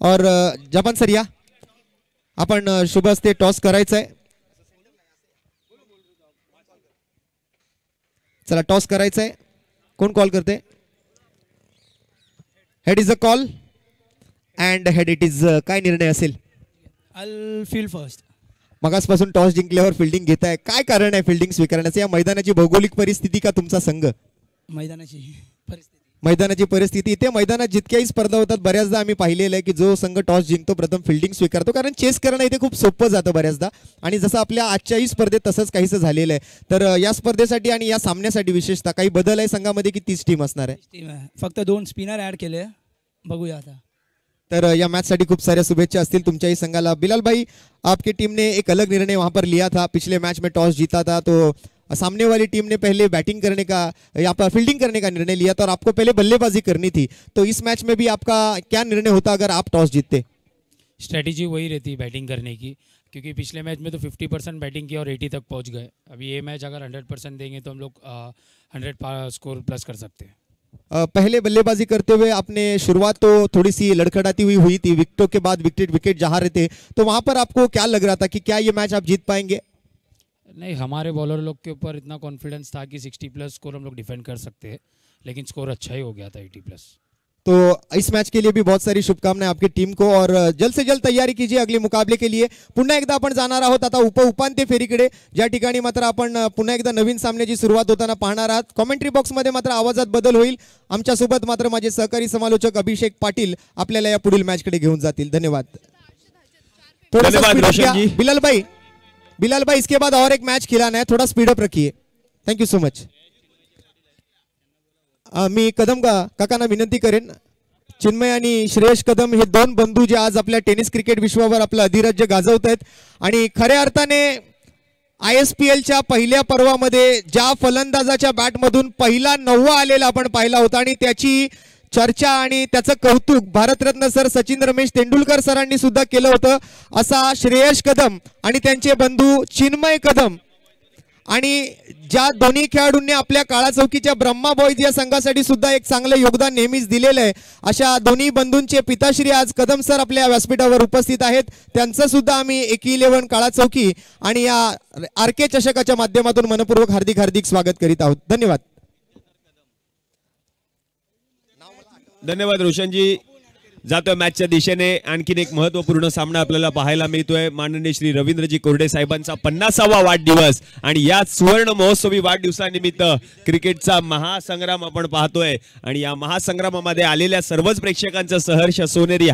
और जपान सर या आपण शुभ हस्ते टॉस करायचा आहे। चला टॉस करायचा आहे, कोण कॉल करते? Head is a call and head it is काय निर्णय असेल? I'll field first. मगासपासून टॉस जिंकल्यावर फिल्डिंग घेताय, काय कारण आहे फिल्डिंग स्वीकारण्याचं? या मैदानाची भौगोलिक परिस्थिती का तुमचा संघ? मैदानाची परिस्थिती. मैदानाची परिस्थिती, इथे मैदानात जितक्याही स्पर्धा होतात बऱ्याचदा आम्ही पाहिलेलं आहे की जो संघ टॉस जिंकतो प्रथम फिल्डिंग स्वीकारतो, कारण चेस करणं इथे खूप सोपं जातं बऱ्याचदा। आणि जसं आपल्या आजच्याही स्पर्धेत तसंच काहीसं झालेलं आहे। तर या स्पर्धेसाठी आणि या सामन्यासाठी विशेषतः काही बदल आहे संघामध्ये की 30 टीम असणार आहे? टीम आहे, फक्त 2 स्पिनर ऍड केले, बघूया आता। तर या मैच साठी खूप साऱ्या शुभेच्छा असतील तुमच्याही संघाला। बिलाल भाई, आपकी टीम ने एक अलग निर्णय वहां पर लिया था, पिछले मैच में टॉस जीता था तो सामने वाली टीम ने पहले बैटिंग करने का या पर फील्डिंग करने का निर्णय लिया था और आपको पहले बल्लेबाजी करनी थी, तो इस मैच में भी आपका क्या निर्णय होता अगर आप टॉस जीतते? स्ट्रेटजी वही रहती है बैटिंग करने की, क्योंकि पिछले मैच में तो 50% बैटिंग की और 80 तक पहुंच गए। अभी ये मैच अगर 100% देंगे तो हम लोग 100 स्कोर प्लस कर सकते हैं। पहले बल्लेबाजी करते हुए आपने शुरुआत तो थोड़ी सी लड़खड़ाती हुई थी, विकेटों के बाद विकेट जा रहे थे, तो वहां पर आपको क्या लग रहा था कि क्या ये मैच आप जीत पाएंगे? नहीं, हमारे बॉलर लोग के ऊपर इतना कॉन्फिडेंस था कि 60+ स्कोर हम लोग डिफेंड कर सकते हैं, लेकिन स्कोर अच्छा ही हो गया था 80+। तो इस मैच के लिए भी बहुत सारी शुभकामनाएं आपकी टीम को और जल्द से जल्द तयारी कीजिए अगले मुकाबले के लिए। पुन्हा एकदा आपण जाणार आहोत आता उपांत्य फेरीकडे, ज्या ठिकाणी मात्र आपण पुन्हा एकदा नवीन सामन्याची सुरुवात होताना पाहणार आहात। कॉमेंट्री बॉक्स मध्ये मात्र आवाजात बदल होईल। आमच्या सोबत मात्र माझे सहकारी समालोचक अभिषेक पाटील आपल्याला या पुढील मॅच कडे घेऊन जातील। धन्यवाद। बिलाल भाई इसके बाद और एक मैच खिलाना है, थोड़ा स्पीड अप रखिए। Thank you so much. मी कदम काकांना विनंती करेन, चिन्मय आणि श्रेयश कदम हे 2 बंधू जे आज आपल्या टेनिस क्रिकेट विश्वावर आपलं अधिराज्य गाजवत आहेत आणि खऱ्या अर्थाने ISPLच्या पहिल्या पर्वामध्ये ज्या फलंदाजाच्या बॅटमधून पहिला 9वा आलेला आपण पाहिला होता आणि त्याची चर्चा आणि त्याचं कौतुक भारतरत्न सर सचिन रमेश तेंडुलकर सरांनी सुद्धा केलं होतं, असा श्रेयश कदम आणि त्यांचे बंधू चिन्मय कदम आणि ज्या दोन्ही खेळाडूंनी आपल्या काळा चौकीच्या ब्रह्मा बॉयज या संघासाठी सुद्धा एक चांगलं योगदान नेहमीच दिलेलं आहे, अशा दोन्ही बंधूंचे पिताश्री आज कदम सर आपल्या व्यासपीठावर उपस्थित आहेत। त्यांचं सुद्धा आम्ही AK11 काळा चौकी आणि या RK चषकाच्या माध्यमातून मनपूर्वक हार्दिक स्वागत करीत आहोत। धन्यवाद। धन्यवाद रोशनजी। जातोय मॅचच्या दिशेने आणखीन एक महत्त्वपूर्ण सामना आपल्याला पाहायला मिळतोय। माननीय श्री रवींद्रजी कोरडे साहेबांचा 50वा वाढदिवस आणि या सुवर्ण महोत्सवी वाढदिवसानिमित्त क्रिकेटचा महासंग्राम आपण पाहतोय आणि या महासंग्रामामध्ये आलेल्या सर्वच प्रेक्षकांचं सहर्ष सोनेरी